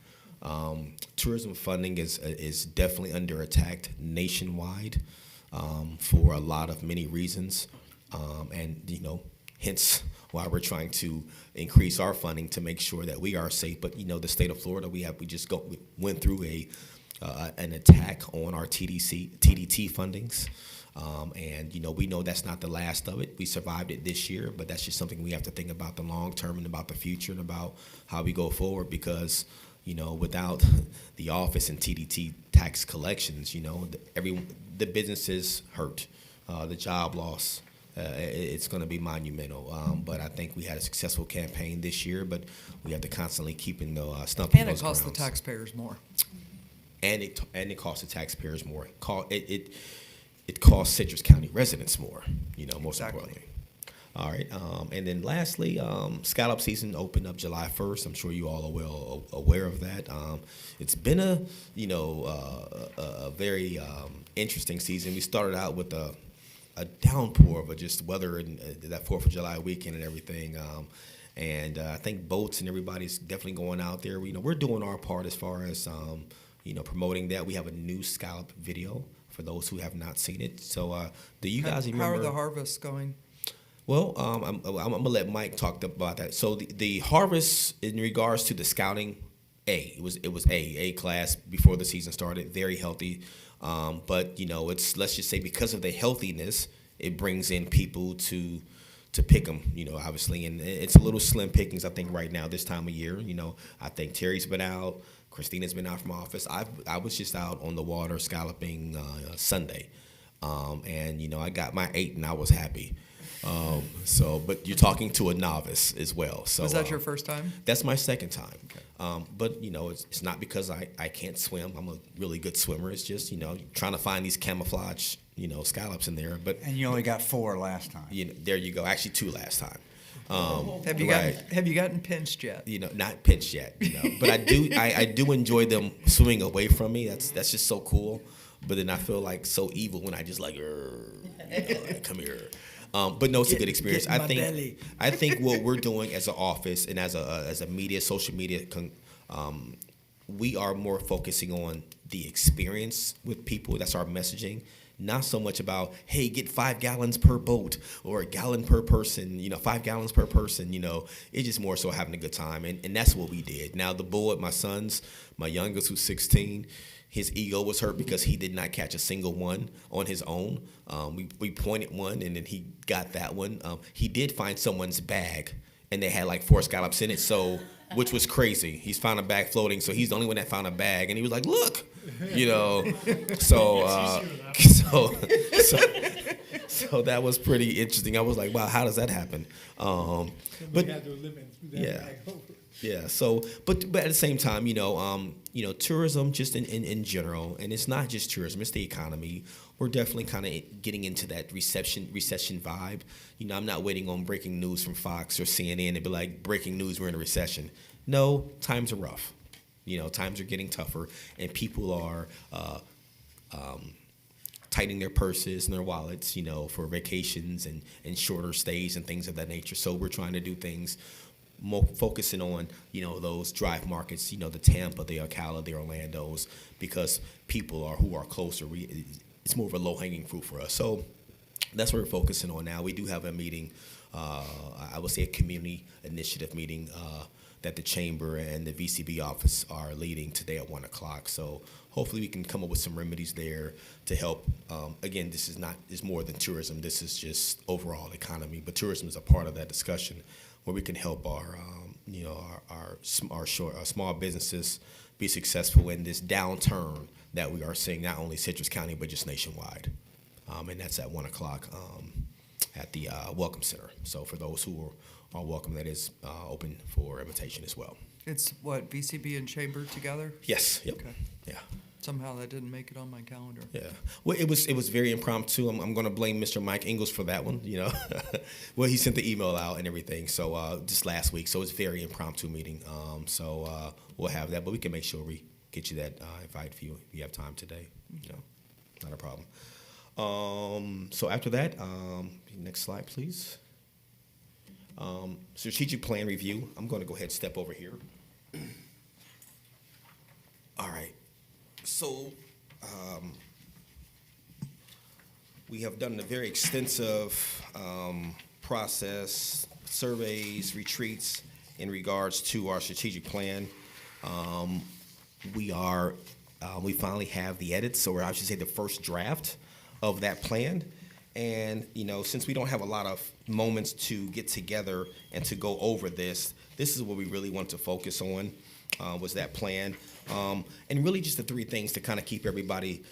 Tourism funding is definitely under attack nationwide for a lot of many reasons, and hence why we're trying to increase our funding to make sure that we are safe. But the state of Florida, we went through an attack on our TDT fundings. And we know that's not the last of it. We survived it this year, but that's just something we have to think about the long term and about the future and about how we go forward, because without the office and TDT tax collections, the businesses hurt, the job loss, it's going to be monumental. But I think we had a successful campaign this year, but we have to constantly keep in the stumping And it those costs the grounds. taxpayers more. And it costs the taxpayers more. It costs Citrus County residents more, most Exactly. importantly. All right, and then lastly, scallop season opened up July 1st. I'm sure you all are well aware of that. It's been a very interesting season. We started out with a downpour of just weather and that 4th of July weekend and everything. And I think boats and everybody's definitely going out there. We're doing our part as far as promoting that. We have a new scallop video for those who have not seen it. So do you guys remember? How are the harvests going? Well, I'm going to let Mike talk about that. So the harvest in regards to the scouting, it was A class before the season started, very healthy. But it's, let's just say, because of the healthiness, it brings in people to pick them, obviously, and it's a little slim pickings, I think, right now this time of year. I think Terry's been out, Christina's been out from office. I was just out on the water scalloping Sunday, and I got my 8 and I was happy. But you're talking to a novice as well. So Was that your first time? That's my second time. But it's not because I can't swim. I'm a really good swimmer. It's just trying to find these camouflage scallops in there. But And you only got 4 last time. there you go. Actually, 2 last time. Have you gotten pinched yet? Not pinched yet. But I do enjoy them swimming away from me. That's just so cool. But then I feel like so evil when I just like, come here. But no, it's a good experience. I think what we're doing as an office and as a media, social media, we are more focusing on the experience with people. That's our messaging. Not so much about, hey, get 5 gallons per boat or a gallon per person, 5 gallons per person, It's just more so having a good time. And that's what we did. Now, the boy, my youngest, who's 16, his ego was hurt because he did not catch a single one on his own. We pointed one, and then he got that one. He did find someone's bag, and they had like 4 scallops in it, which was crazy. He's found a bag floating, so he's the only one that found a bag, and he was like, look, So that was pretty interesting. I was like, wow, how does that happen? But yeah. So, but at the same time, tourism just in general, and it's not just tourism; it's the economy. We're definitely kind of getting into that recession vibe. I'm not waiting on breaking news from Fox or CNN to be like, breaking news, we're in a recession. No, times are rough. Times are getting tougher, and people are tightening their purses and their wallets, for vacations and shorter stays and things of that nature. So we're trying to do things more focusing on, those drive markets, the Tampa, the Ocala, the Orlandos, because people who are closer. It's more of a low-hanging fruit for us. So that's what we're focusing on now. We do have a meeting, I would say a community initiative meeting that the Chamber and the VCB office are leading today at 1 o'clock. So hopefully we can come up with some remedies there to help. Again, this is more than tourism. This is just overall economy. But tourism is a part of that discussion where we can help our small businesses be successful in this downturn that we are seeing, not only Citrus County, but just nationwide. And that's at 1 o'clock at the Welcome Center. So for those who are welcome, that is open for invitation as well. It's what, VCB and Chamber together? Yes. Yep. Okay. Yeah. Somehow that didn't make it on my calendar. Yeah. Well, it was very impromptu. I'm going to blame Mr. Mike Ingalls for that one. Well, he sent the email out and everything. So just last week. So it's a very impromptu meeting. So we'll have that, but we can make sure we get you that invite if you have time today. Not a problem. So after that, next slide, please. Strategic plan review. I'm going to go ahead and step over here. All right. So we have done a very extensive process, surveys, retreats in regards to our strategic plan. We finally have the edits, or I should say the first draft of that plan. And, since we don't have a lot of moments to get together and to go over this is what we really want to focus on, was that plan. And really just the 3 things to kind of keep everybody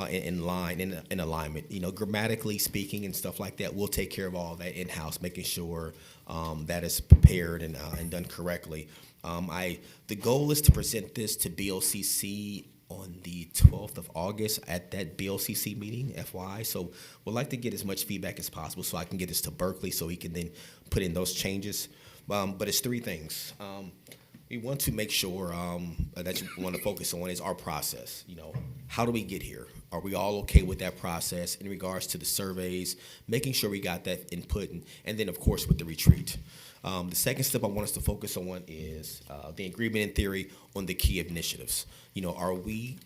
in line, in alignment. Grammatically speaking and stuff like that, we'll take care of all that in-house, making sure that is prepared and done correctly. The goal is to present this to BOCC on the 12th of August at that BOCC meeting, FY. So we'd like to get as much feedback as possible so I can get this to Berkeley so he can then put in those changes. But it's 3 things. We want to make sure that you want to focus on is our process. How do we get here? Are we all okay with that process in regards to the surveys, making sure we got that input, and then, of course, with the retreat. The second step I want us to focus on is the agreement in theory on the key initiatives. Are we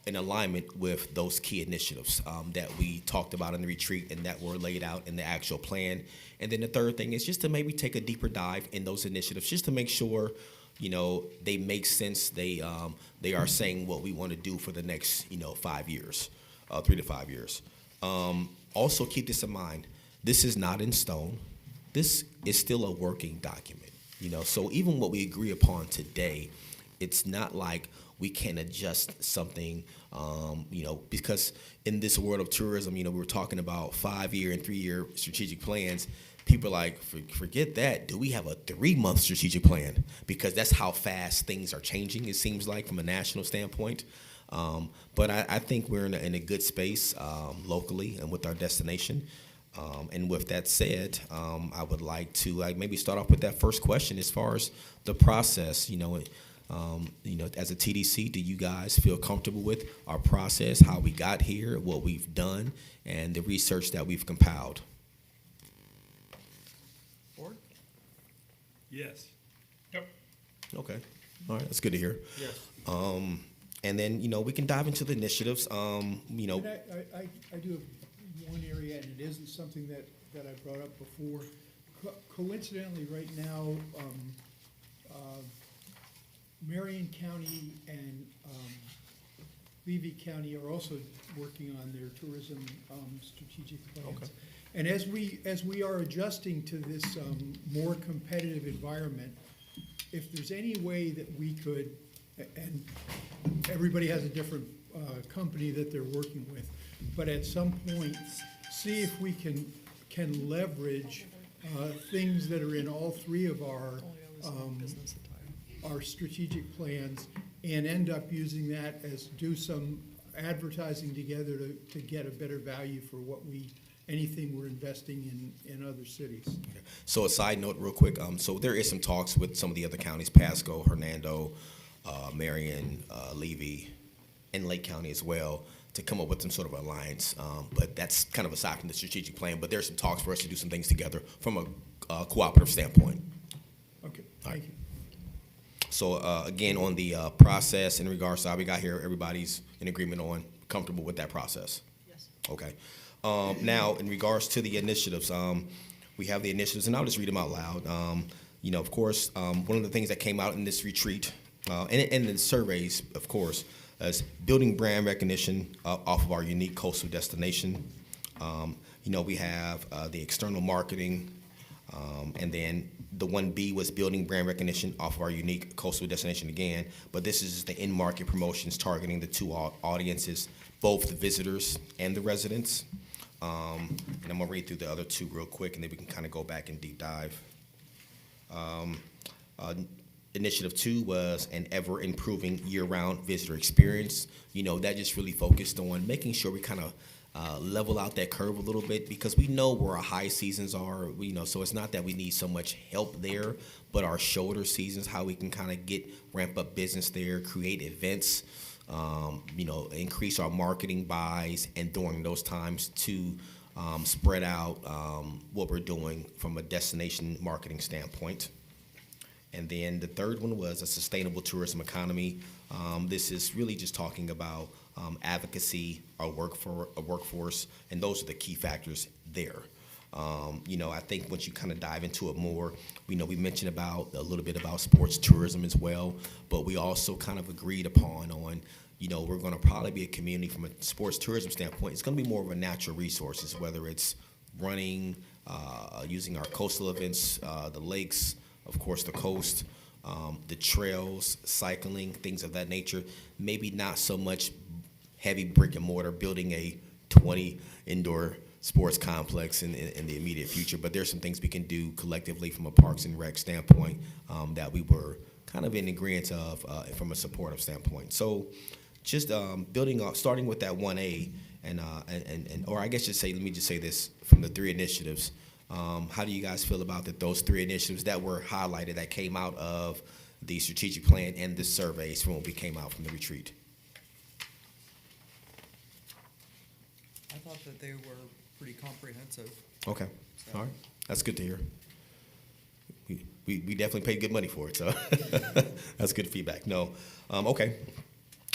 in alignment with those key initiatives that we talked about in the retreat and that were laid out in the actual plan? And then the third thing is just to maybe take a deeper dive in those initiatives, just to make sure they make sense. They are saying what we want to do for the next 5 years. 3 to 5 years. Also keep this in mind. This is not in stone. This is still a working document, so even what we agree upon today, it's not like we can adjust something, because in this world of tourism, we were talking about 5-year and 3-year strategic plans. People are like, forget that. Do we have a 3-month strategic plan? Because that's how fast things are changing, it seems like, from a national standpoint. But I think we're in a good space locally and with our destination. And with that said, I would like to maybe start off with that first question as far as the process. As a TDC, do you guys feel comfortable with our process, how we got here, what we've done, and the research that we've compiled? Board? Yes. Okay. All right. That's good to hear. Yes. And then, we can dive into the initiatives. And I do have one area, and it isn't something that I brought up before. Coincidentally, right now, Marion County and Levy County are also working on their tourism strategic plans. Okay. And as we are adjusting to this more competitive environment, if there's any way that we could, and everybody has a different company that they're working with, but at some point, see if we can leverage things that are in all 3 of our strategic plans and end up using that as do some advertising together to get a better value for anything we're investing in other cities. Okay. So a side note real quick, so there is some talks with some of the other counties, Pasco, Hernando, Marion, Levy, and Lake County as well, to come up with some sort of alliance. But that's kind of aside from the strategic plan, but there's some talks for us to do some things together from a cooperative standpoint. Okay, All right. thank you. So again, on the process in regards to how we got here, everybody's in agreement on, comfortable with that process? Yes. Okay. Now, in regards to the initiatives, we have the initiatives, and I'll just read them out loud. Of course, one of the things that came out in this retreat, and in the surveys, of course, is building brand recognition off of our unique coastal destination. We have the external marketing, and then the 1B was building brand recognition off of our unique coastal destination again. But this is the in-market promotions targeting the 2 audiences, both the visitors and the residents. And I'm gonna read through the other 2 real quick, and then we can kind of go back and deep dive. Initiative 2 was an ever-improving year-round visitor experience. That just really focused on making sure we kind of level out that curve a little bit, because we know where our high seasons are. So it's not that we need so much help there, but our shoulder seasons, how we can kind of ramp up business there, create events, increase our marketing buys, and during those times to spread out what we're doing from a destination marketing standpoint. And then the third one was a sustainable tourism economy. This is really just talking about advocacy, our workforce, and those are the key factors there. I think once you kind of dive into it more, we mentioned a little bit about sports tourism as well, but we also kind of agreed upon on, we're going to probably be a community from a sports tourism standpoint. It's going to be more of a natural resources, whether it's running, using our coastal events, the lakes, of course, the coast, the trails, cycling, things of that nature. Maybe not so much heavy brick and mortar, building a 20 indoor sports complex in the immediate future, but there's some things we can do collectively from a Parks and Rec standpoint that we were kind of in agreement of from a supportive standpoint. So just building up, starting with that 1A, or I guess let me just say this, from the 3 initiatives, how do you guys feel about those 3 initiatives that were highlighted, that came out of the strategic plan and the surveys from when we came out from the retreat? I thought that they were pretty comprehensive. Okay, all right, that's good to hear. We definitely paid good money for it, so that's good feedback. No, okay.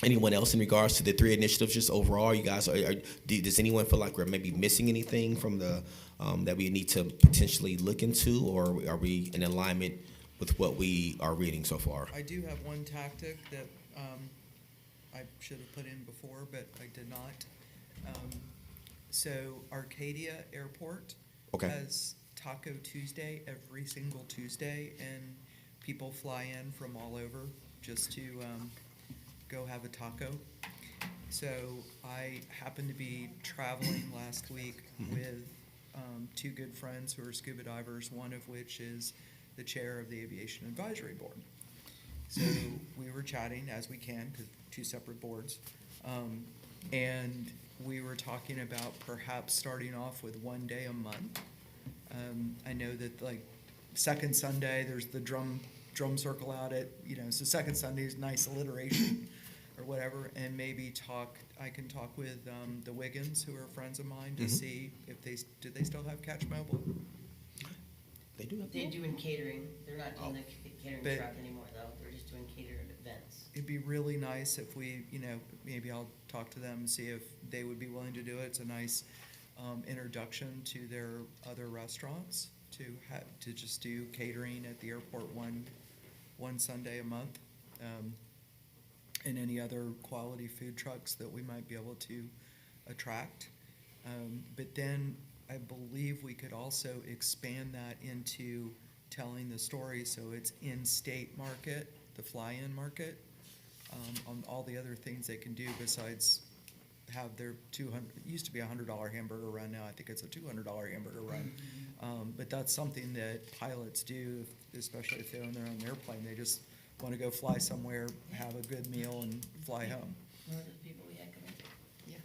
Anyone else in regards to the 3 initiatives, just overall, you guys, does anyone feel like we're maybe missing anything from the, that we need to potentially look into, or are we in alignment with what we are reading so far? I do have one tactic that I should have put in before, but I did not. So Arcadia Airport Okay. has Taco Tuesday every single Tuesday, and people fly in from all over just to go have a taco. So I happened to be traveling last week with two good friends who are scuba divers, one of which is the chair of the Aviation Advisory Board. So we were chatting, as we can, because two separate boards. And we were talking about perhaps starting off with one day a month. I know that like second Sunday, there's the drum circle out at, so second Sunday is nice alliteration or whatever, and maybe I can talk with the Wiggins, who are friends of mine, to see if do they still have Catch Mobile? They do have. They're doing catering. They're not doing the catering But- truck anymore, though. They're just doing catered events. It'd be really nice if we, maybe I'll talk to them and see if they would be willing to do it. It's a nice introduction to their other restaurants to just do catering at the airport one Sunday a month. And any other quality food trucks that we might be able to attract. But then I believe we could also expand that into telling the story, so it's in-state market, the fly-in market, on all the other things they can do besides have their it used to be a $100 hamburger run, now I think it's a $200 hamburger run. But that's something that pilots do, especially if they're on their own airplane. They just want to go fly somewhere, have a good meal, and fly home. One of the people we had come in. Yeah.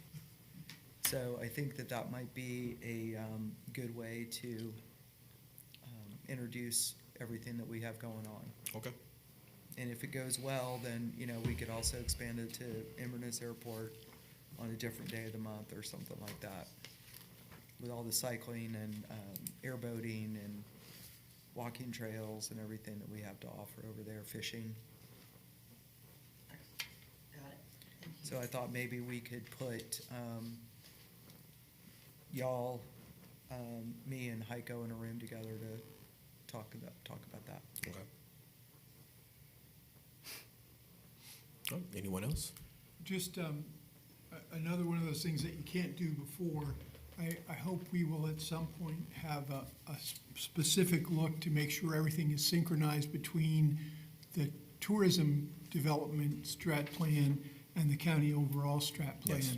So I think that might be a good way to introduce everything that we have going on. Okay. And if it goes well, then, we could also expand it to Inverness Airport on a different day of the month or something like that. With all the cycling and airboating and walking trails and everything that we have to offer over there, fishing. Got it. Thank you. So I thought maybe we could put y'all, me and Heiko in a room together to talk about that. Okay. Oh, anyone else? Just another one of those things that you can't do before. I hope we will at some point have a specific look to make sure everything is synchronized between the tourism development strat plan and the county overall strat plan. Yes.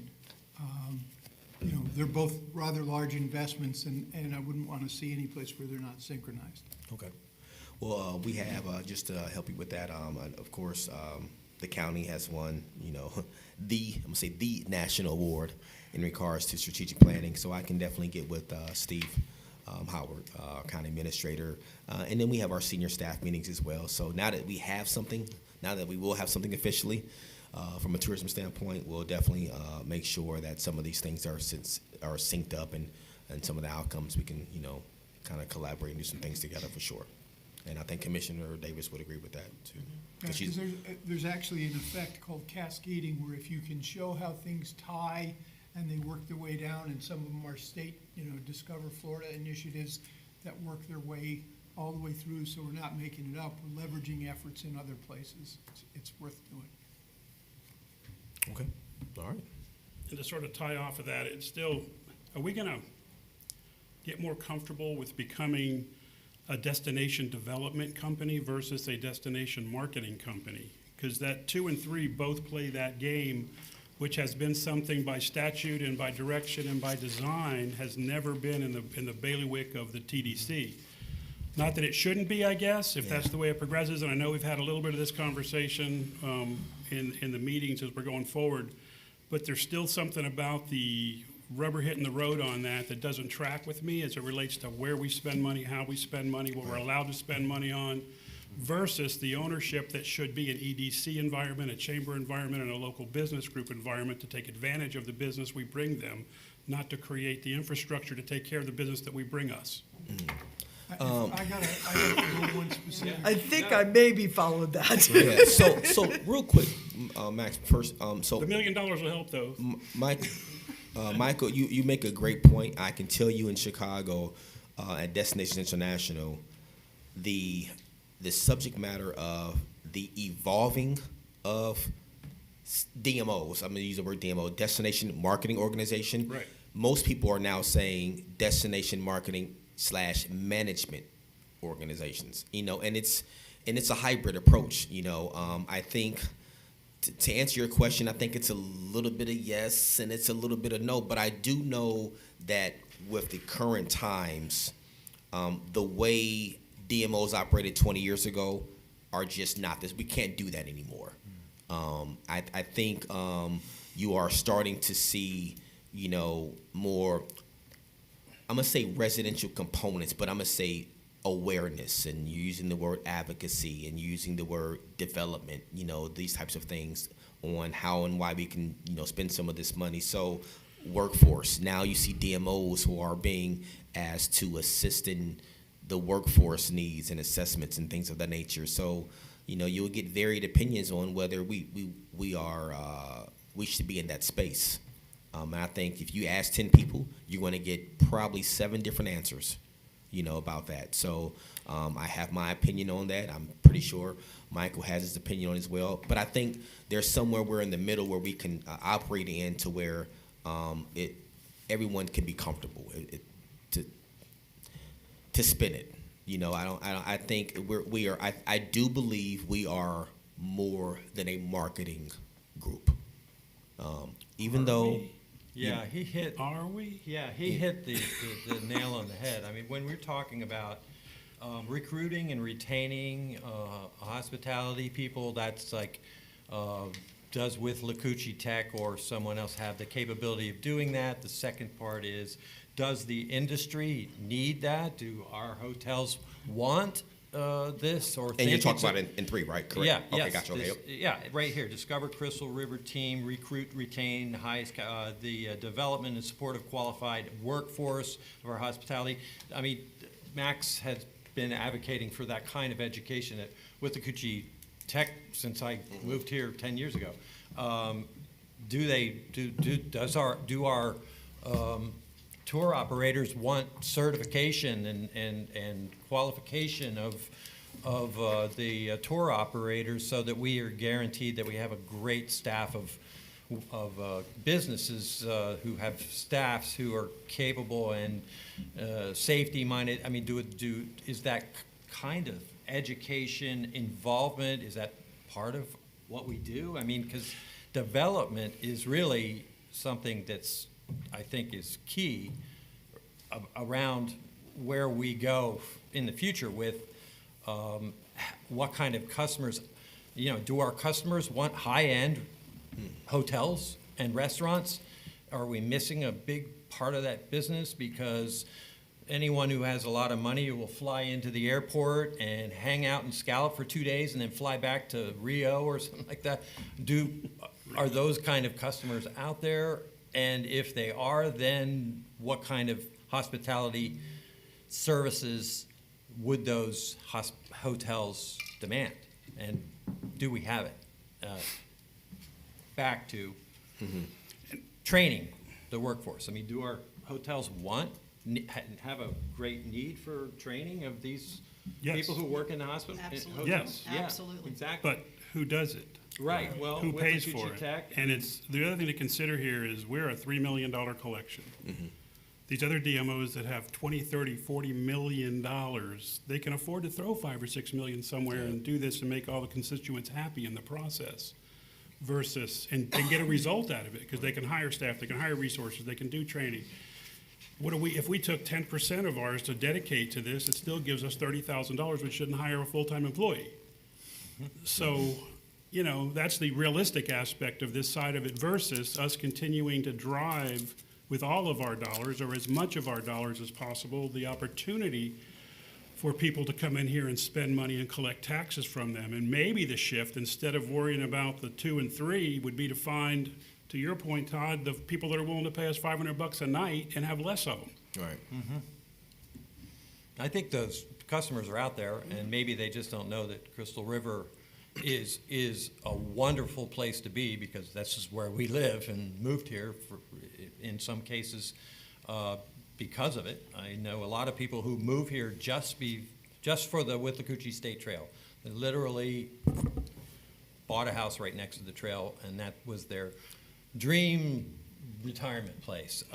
They're both rather large investments, and I wouldn't want to see any place where they're not synchronized. Okay. Well, we have, just to help you with that, of course, the county has won, I'm gonna say the national award in regards to strategic planning. So I can definitely get with Steve Howard, county administrator. And then we have our senior staff meetings as well. So now that we have something, now that we will have something officially, from a tourism standpoint, we'll definitely make sure that some of these things are synced up, and some of the outcomes we can, kind of collaborate and do some things together for sure. And I think Commissioner Davis would agree with that too. Because there's actually an effect called cascading, where if you can show how things tie and they work their way down, and some of them are state, Discover Florida initiatives that work their way all the way through, so we're not making it up, we're leveraging efforts in other places. It's worth doing. Okay, all right. And to sort of tie off of that, are we gonna get more comfortable with becoming a destination development company versus a destination marketing company? Because that 2 and 3 both play that game, which has been something by statute and by direction and by design has never been in the bailiwick of the TDC. Not that it shouldn't be, I guess, if that's the way it progresses, and I know we've had a little bit of this conversation in the meetings as we're going forward, but there's still something about the rubber hitting the road on that doesn't track with me as it relates to where we spend money, how we spend money, what we're allowed to spend money on, versus the ownership that should be an EDC environment, a chamber environment, and a local business group environment to take advantage of the business we bring them, not to create the infrastructure to take care of the business that we bring us. I got to go one specific. I think I maybe followed that. Yeah. So real quick, Max. First, The $1 million will help, though. Michael, you make a great point. I can tell you in Chicago, at Destinations International, the subject matter of the evolving of DMOs. I'm going to use the word DMO, destination marketing organization. Right. Most people are now saying destination marketing / management organizations. And it's a hybrid approach. I think to answer your question, I think it's a little bit of yes and it's a little bit of no. But I do know that with the current times, the way DMOs operated 20 years ago are just not this. We can't do that anymore. I think you are starting to see, more, I'm going to say residential components, but I'm going to say awareness, and using the word advocacy and using the word development, these types of things on how and why we can, spend some of this money. So workforce, now you see DMOs who are being asked to assist in the workforce needs and assessments and things of that nature. So, you'll get varied opinions on whether we should be in that space. And I think if you ask 10 people, you're going to get probably 7 different answers, about that. So I have my opinion on that. I'm pretty sure Michael has his opinion on it as well. But I think there's somewhere we're in the middle where we can operate in to where everyone can be comfortable to spin it. I think I do believe we are more than a marketing group. Even though. Yeah, he hit. Are we? Yeah, he hit the nail on the head. I mean, when we're talking about recruiting and retaining hospitality people, that's like, does with Lecanto Tech or someone else have the capability of doing that? The second part is, does the industry need that? Do our hotels want this or think And you're talking about in 3, right? Correct. Yeah. Okay, Yes, gotcha. Okay. yeah, right here. Discover Crystal River team, recruit, retain the development and support of qualified workforce of our hospitality. I mean, Max has been advocating for that kind of education with the Lecanto Tech since I moved here 10 years ago. Do our tour operators want certification and qualification of the tour operators so that we are guaranteed that we have a great staff of businesses who have staffs who are capable and safety minded? I mean, is that kind of education involvement, is that part of what we do? I mean, because development is really something that's, I think, is key around where we go in the future with what kind of customers, do our customers want high-end hotels and restaurants? Are we missing a big part of that business because anyone who has a lot of money will fly into the airport and hang out and scallop for 2 days and then fly back to Rio or something like that? Are those kind of customers out there? And if they are, then what kind of hospitality services would those hotels demand? And do we have it? Back to training the workforce. I mean, do our hotels have a great need for training of these Yes. people who work in the hospital? Absolutely. Yes. Yeah, Absolutely. exactly. But who does it? Right, well, Who with pays Lecanto for it? Tech, And it's, the other thing to consider here is we're a $3 million collection. These other DMOs that have 20, 30, 40 million dollars, they can afford to throw 5 or 6 million somewhere and do this and make all the constituents happy in the process versus, and get a result out of it because they can hire staff, they can hire resources, they can do training. If we took 10% of ours to dedicate to this, it still gives us $30,000, which shouldn't hire a full-time employee. So, that's the realistic aspect of this side of it versus us continuing to drive with all of our dollars or as much of our dollars as possible, the opportunity for people to come in here and spend money and collect taxes from them. And maybe the shift, instead of worrying about the 2 and 3, would be to find, to your point, Todd, the people that are willing to pay us $500 a night and have less of them. Right. I think those customers are out there, and maybe they just don't know that Crystal River is a wonderful place to be because that's just where we live and moved here in some cases because of it. I know a lot of people who move here just for the Lecanto State Trail. They literally bought a house right next to the trail, and that was their dream retirement place.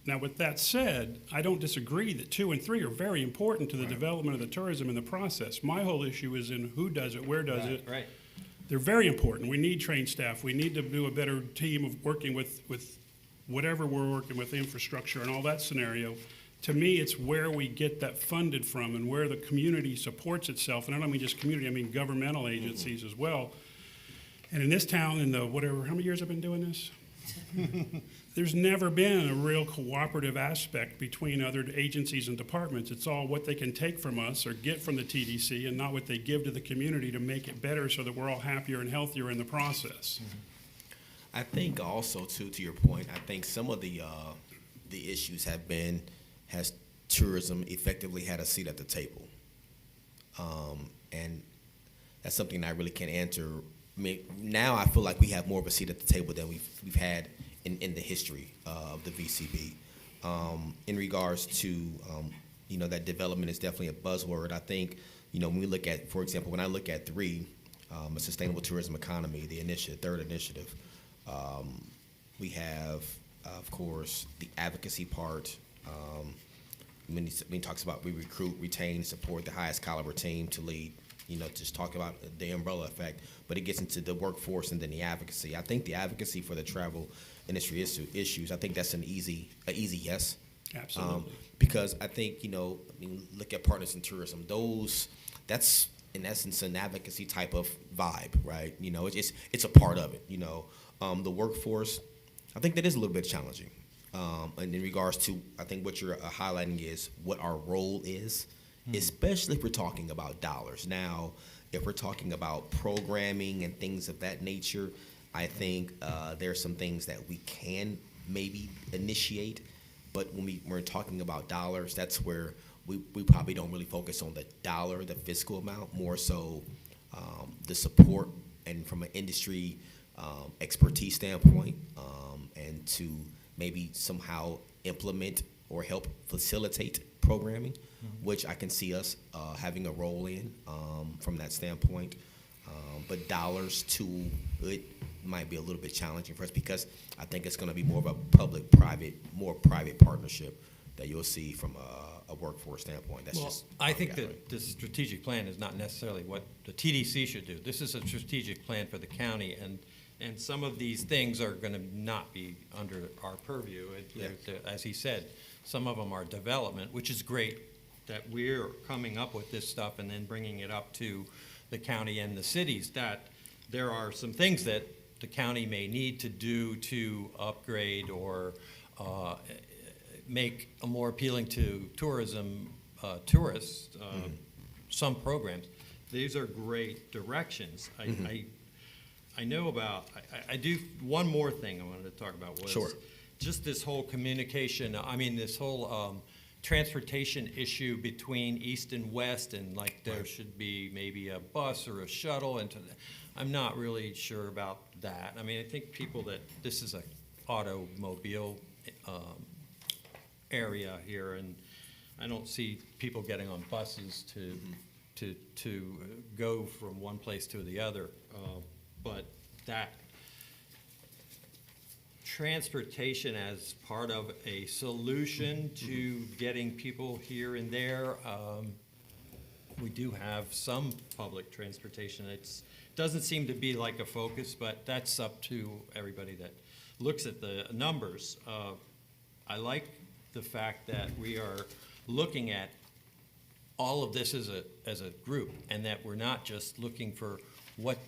Now, with that said, I don't disagree that 2 and 3 are very important to the development of the tourism in the process. My whole issue is in who does it, where does it. Right. They're very important. We need trained staff. We need to do a better team of working with whatever we're working with, infrastructure and all that scenario. To me, it's where we get that funded from and where the community supports itself. And I don't mean just community, I mean governmental agencies as well. And in this town, in the whatever, how many years I've been doing this? There's never been a real cooperative aspect between other agencies and departments. It's all what they can take from us or get from the TDC and not what they give to the community to make it better so that we're all happier and healthier in the process. I think also too, to your point, I think some of the issues has tourism effectively had a seat at the table, and that's something that I really can't answer. I mean, now I feel like we have more of a seat at the table than we've had in the history of the VCB. In regards to that development is definitely a buzzword. I think when we look at, for example, when I look at 3, a sustainable tourism economy, the initiative, third initiative, we have of course the advocacy part. When he talks about we recruit, retain, support the highest caliber team to lead. Just talk about the umbrella effect, but it gets into the workforce and then the advocacy. I think the advocacy for the travel industry issues, I think that's an easy yes. Absolutely. Because I think, look at Partners in Tourism. That's in essence an advocacy type of vibe, right? It's a part of it. The workforce, I think that is a little bit challenging. And in regards to, I think what you're highlighting is what our role is. Especially if we're talking about dollars. Now, if we're talking about programming and things of that nature, I think there are some things that we can maybe initiate. But when we're talking about dollars, that's where we probably don't really focus on the dollar, the fiscal amount, more so the support and from an industry expertise standpoint, and to maybe somehow implement or help facilitate programming, which I can see us having a role in from that standpoint. But dollars too, it might be a little bit challenging for us because I think it's going to be more of a public-private, more private partnership that you'll see from a workforce standpoint. That's just I think that the strategic plan is not necessarily what the TDC should do. This is a strategic plan for the county, and some of these things are going to not be under our purview. As he said, some of them are development, which is great that we're coming up with this stuff and then bringing it up to the county and the cities, that there are some things that the county may need to do to upgrade or make a more appealing to tourists, some programs. These are great directions. I know about, I do, one more thing I wanted to talk about was just this whole communication, this whole transportation issue between east and west, and like there should be maybe a bus or a shuttle into that. I'm not really sure about that. I think people that this is a automobile area here, and I don't see people getting on buses to go from one place to the other. But that transportation as part of a solution to getting people here and there. We do have some public transportation. It doesn't seem to be like a focus, but that's up to everybody that looks at the numbers. I like the fact that we are looking at all of this as a group, and that we're not just looking for what's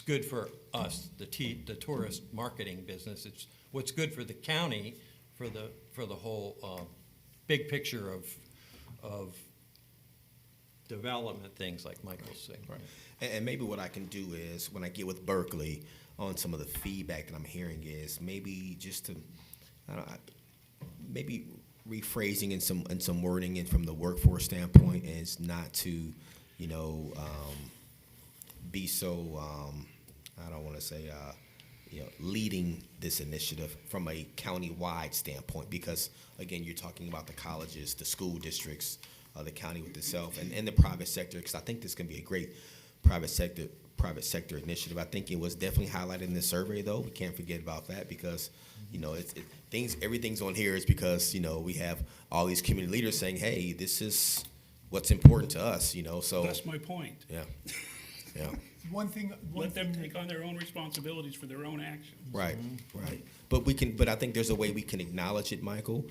good for us, the tourist marketing business. It's what's good for the county, for the whole big picture of development things, like Michael's saying. Right. And maybe what I can do is, when I get with Berkeley on some of the feedback that I'm hearing, is maybe just to, maybe rephrasing in some wording and from the workforce standpoint is not to, be so, I don't want to say, leading this initiative from a county-wide standpoint, because again, you're talking about the colleges, the school districts, the county with itself, and the private sector, because I think this can be a great private sector private sector initiative. I think it was definitely highlighted in this survey, though. We can't forget about that because, you know, everything's on here is because, you know, we have all these community leaders saying, hey, this is what's important to us, you know, so. That's my point. Yeah, yeah. One thing. Let them take on their own responsibilities for their own actions. Right, right. But I think there's a way we can acknowledge it, Michael,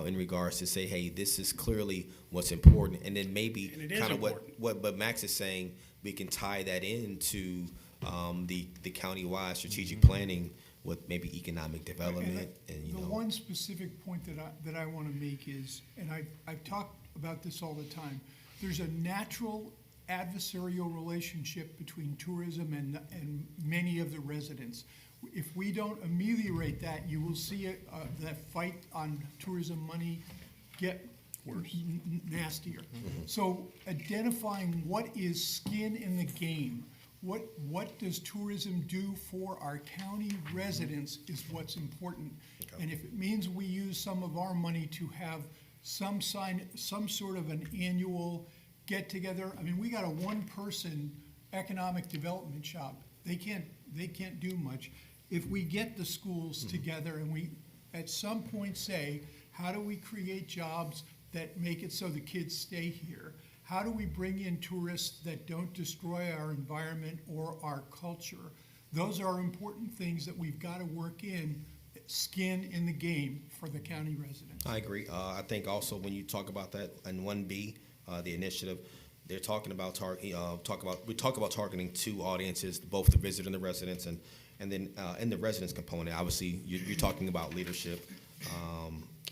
in regards to say, hey, this is clearly what's important, and then maybe And it is kind of important. what Max is saying, we can tie that into the countywide strategic planning with maybe economic development, and you know. The one specific point that I want to make is, and I've talked about this all the time, there's a natural adversarial relationship between tourism and many of the residents. If we don't ameliorate that, you will see that fight on tourism money get worse, nastier. So identifying what is skin in the game, what does tourism do for our county residents is what's important. And if it means we use some of our money to have some sort of an annual get together. I mean, we got a one-person economic development shop. They can't do much. If we get the schools together and we, at some point, say, how do we create jobs that make it so the kids stay here? How do we bring in tourists that don't destroy our environment or our culture? Those are important things that we've got to work in, skin in the game for the county residents. I agree. I think also when you talk about that in 1B, the initiative, they're talking about targeting two audiences, both the visitor and the residents, and then in the residents component, obviously you're talking about leadership,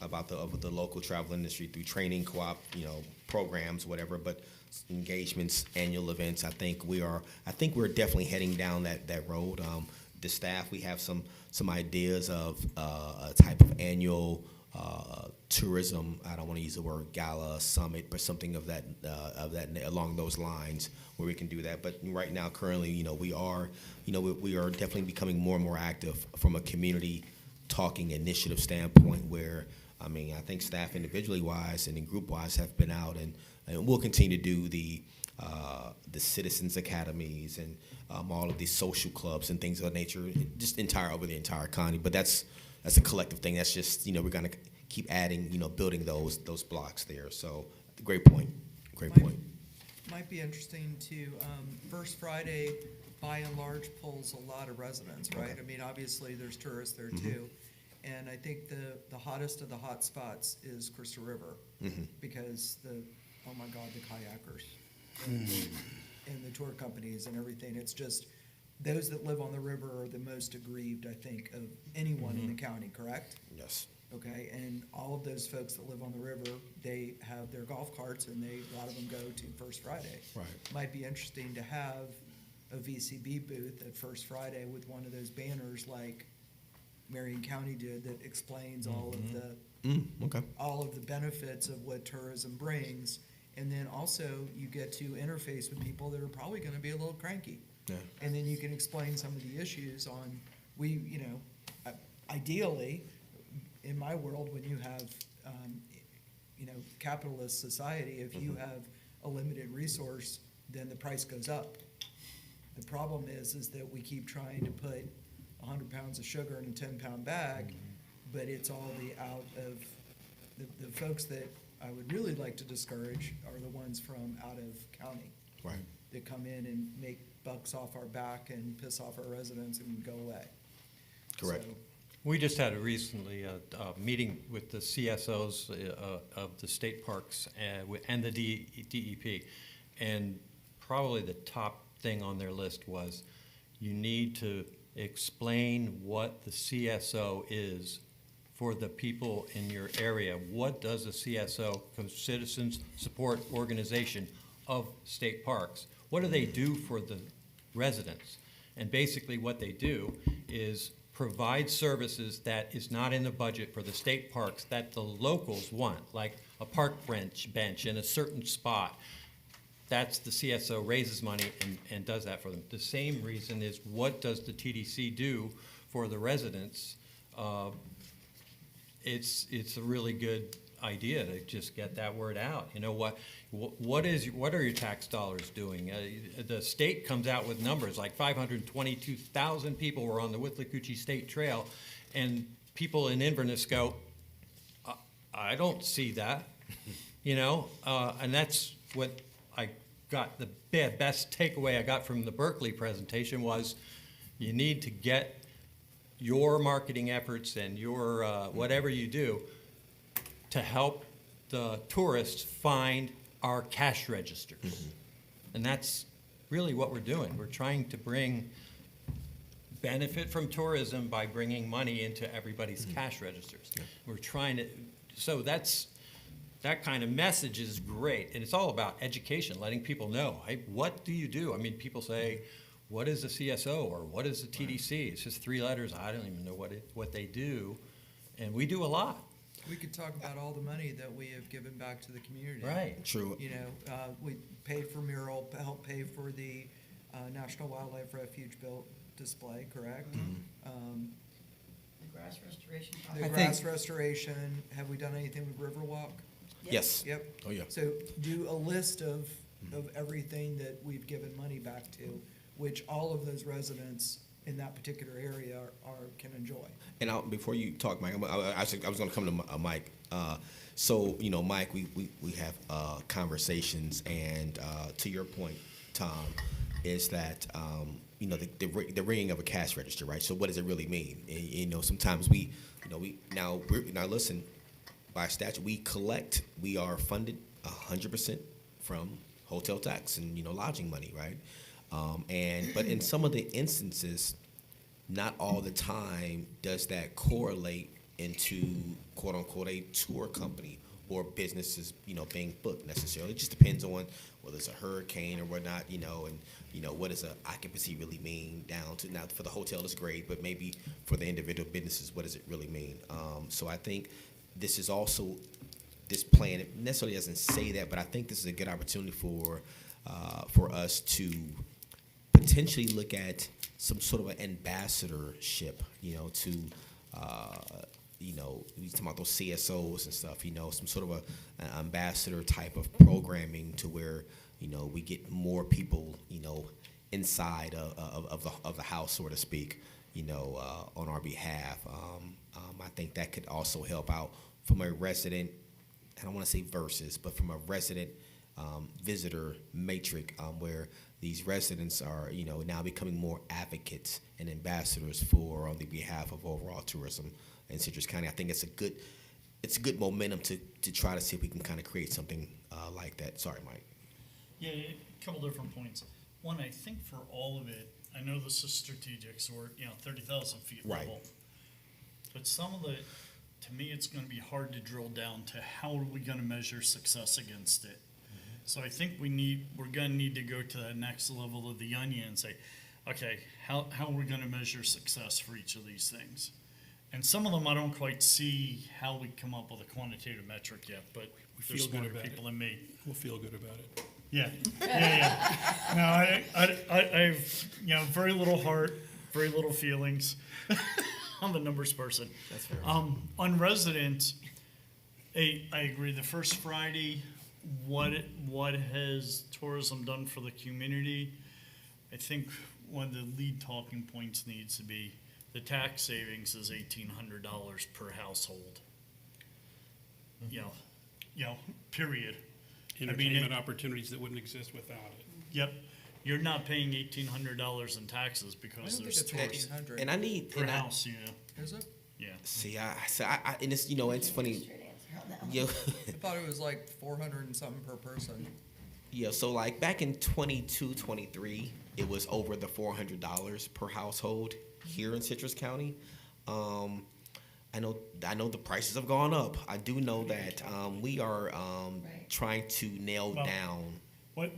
about the local travel industry through training, co-op, you know, programs, whatever, but engagements, annual events. I think we're definitely heading down that road. The staff, we have some ideas of a type of annual tourism. I don't want to use the word gala, summit, but something of that along those lines where we can do that. But right now, currently, you know, we are definitely becoming more and more active from a community talking initiative standpoint. Where I mean, I think staff individually wise and in group wise have been out and we'll continue to do the citizens academies and all of these social clubs and things of that nature, just over the entire county. But that's a collective thing. That's just, you know, we're gonna keep adding, you know, building those blocks there. So great point. Might be interesting to, First Friday, by and large, pulls a lot of residents, right? Okay. I mean, obviously, there's tourists there too. And I think the hottest of the hot spots is Crystal River, because oh my God, the kayakers and the tour companies and everything. It's just, those that live on the river are the most aggrieved, I think, of anyone in the county, correct? Yes. Okay, and all of those folks that live on the river, they have their golf carts and a lot of them go to First Friday. Right. Might be interesting to have a VCB booth at First Friday with one of those banners like Marion County did that explains all of the all of the benefits of what tourism brings. And then also you get to interface with people that are probably gonna be a little cranky. Yeah. And then you can explain some of the issues on, ideally, in my world, when you have, capitalist society, if you have a limited resource, then the price goes up. The problem is that we keep trying to put 100 pounds of sugar in a 10-pound bag, but it's all the folks that I would really like to discourage are the ones from out of county. Right. That come in and make bucks off our back and piss off our residents and go away. Correct. So, We just had recently a meeting with the CSOs of the state parks and the DEP, and probably the top thing on their list was you need to explain what the CSO is for the people in your area. What does a CSO, Citizens Support Organization of State Parks, what do they do for the residents? And basically what they do is provide services that is not in the budget for the state parks that the locals want, like a park bench in a certain spot. That's the CSO raises money and does that for them. The same reason is, what does the TDC do for the residents? It's a really good idea to just get that word out. You know, what are your tax dollars doing? The state comes out with numbers, like 522,000 people were on the Withlacoochee State Trail, and people in Inverness go, I don't see that, you know? And that's what I got, the best takeaway I got from the Berkeley presentation was you need to get your marketing efforts and your whatever you do to help the tourists find our cash registers. Mm-hmm. And that's really what we're doing. We're trying to bring benefit from tourism by bringing money into everybody's cash registers. We're trying to, so that kind of message is great. And it's all about education, letting people know, hey, what do you do? I mean, people say, what is a CSO or what is a TDC? It's just 3 letters. I don't even know what they do. And we do a lot. We could talk about all the money that we have given back to the community. Right. True. You know, we paid for mural, helped pay for the National Wildlife Refuge built display, correct? The grass restoration. The grass restoration, have we done anything with Riverwalk? Yes. Yep. Oh, yeah. So do a list of everything that we've given money back to, which all of those residents in that particular area can enjoy. And before you talk, Mike, I was going to come to Mike. So, you know, Mike, we have conversations, and to your point, Tom, is that, you know, the ringing of a cash register, right? So what does it really mean? You know, sometimes now listen, by statute, we are funded 100% from hotel tax and, you know, lodging money, right? But in some of the instances, not all the time does that correlate into quote unquote a tour company or businesses, you know, being booked necessarily. It just depends on whether it's a hurricane or whatnot, you know, and you know, what does an occupancy really mean down to now for the hotel is great, but maybe for the individual businesses, what does it really mean? So I think this is also this plan. It necessarily doesn't say that, but I think this is a good opportunity for us to potentially look at some sort of an ambassadorship, you know, to, you know, we talking about those CSOs and stuff, you know, some sort of an ambassador type of programming to where, you know, we get more people, you know, inside of the house, so to speak, you know, on our behalf. I think that could also help out from a resident, I don't want to say versus, but from a resident visitor matrix where these residents are, you know, now becoming more advocates and ambassadors for on the behalf of overall tourism in Citrus County. I think it's a good momentum to try to see if we can kind of create something like that. Sorry, Mike. Yeah, a couple different points. One, I think for all of it, I know this is strategic, so we're, you know, 30,000 feet Right. level. But some of it, to me, it's going to be hard to drill down to how are we going to measure success against it. So I think we're going to need to go to that next level of the onion and say, okay, how are we going to measure success for each of these things? And some of them I don't quite see how we come up with a quantitative metric yet, but We there's feel good smarter about people it. than me. We'll feel good about it. Yeah. No, I've, you know, very little heart, very little feelings. I'm a numbers person. That's fair. On residents, I agree. The first Friday, what has tourism done for the community? I think one of the lead talking points needs to be the tax savings is $1,800 per household. You know, period. Entertainment opportunities that wouldn't exist without it. Yep, you're not paying $1,800 in taxes I because don't think there's it's tourists 1,800. And I need per house, you know, Is it? yeah. see, and it's, you know, it's funny. Yeah, I thought it was like 400 and something per person. yeah. So like back in 22, 23, it was over the $400 per household here in Citrus County. I know the prices have gone up. I do know that we are trying to nail Well, down.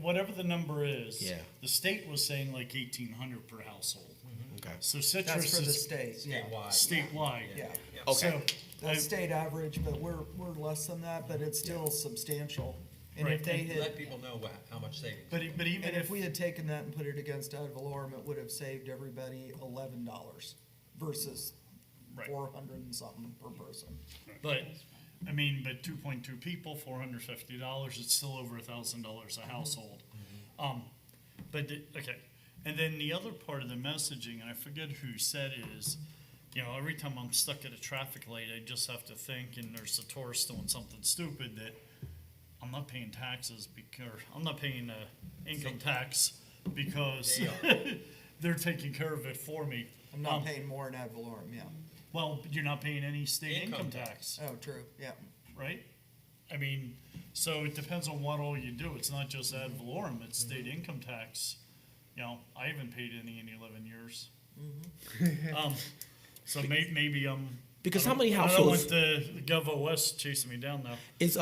Whatever the number is. Yeah. The state was saying like 1,800 per household. Okay. So Citrus That's for the is state, yeah. statewide. Yeah. Okay. So, That's state average, but we're less than that, but it's still substantial. And if Right. they Let had, people know how much savings. but even and if if we had taken that and put it against ad valorem, it would have saved everybody $11 versus Right. 400 and something per person. But I mean, but 2.2 people, $450, it's still over $1,000 a household. Okay, and then the other part of the messaging, and I forget who said is, every time I'm stuck at a traffic light, I just have to think, and there's a tourist doing something stupid, that I'm not paying taxes because I'm not paying income tax because they're taking care of it for me. I'm not paying more in ad valorem, yeah. Well, you're not paying any state income tax, Oh, true, yeah. right? I mean, so it depends on what all you do. It's not just ad valorem, it's state income tax. I haven't paid any in 11 years. So maybe Because I how many don't- I don't households want the GovOS chasing me down now. is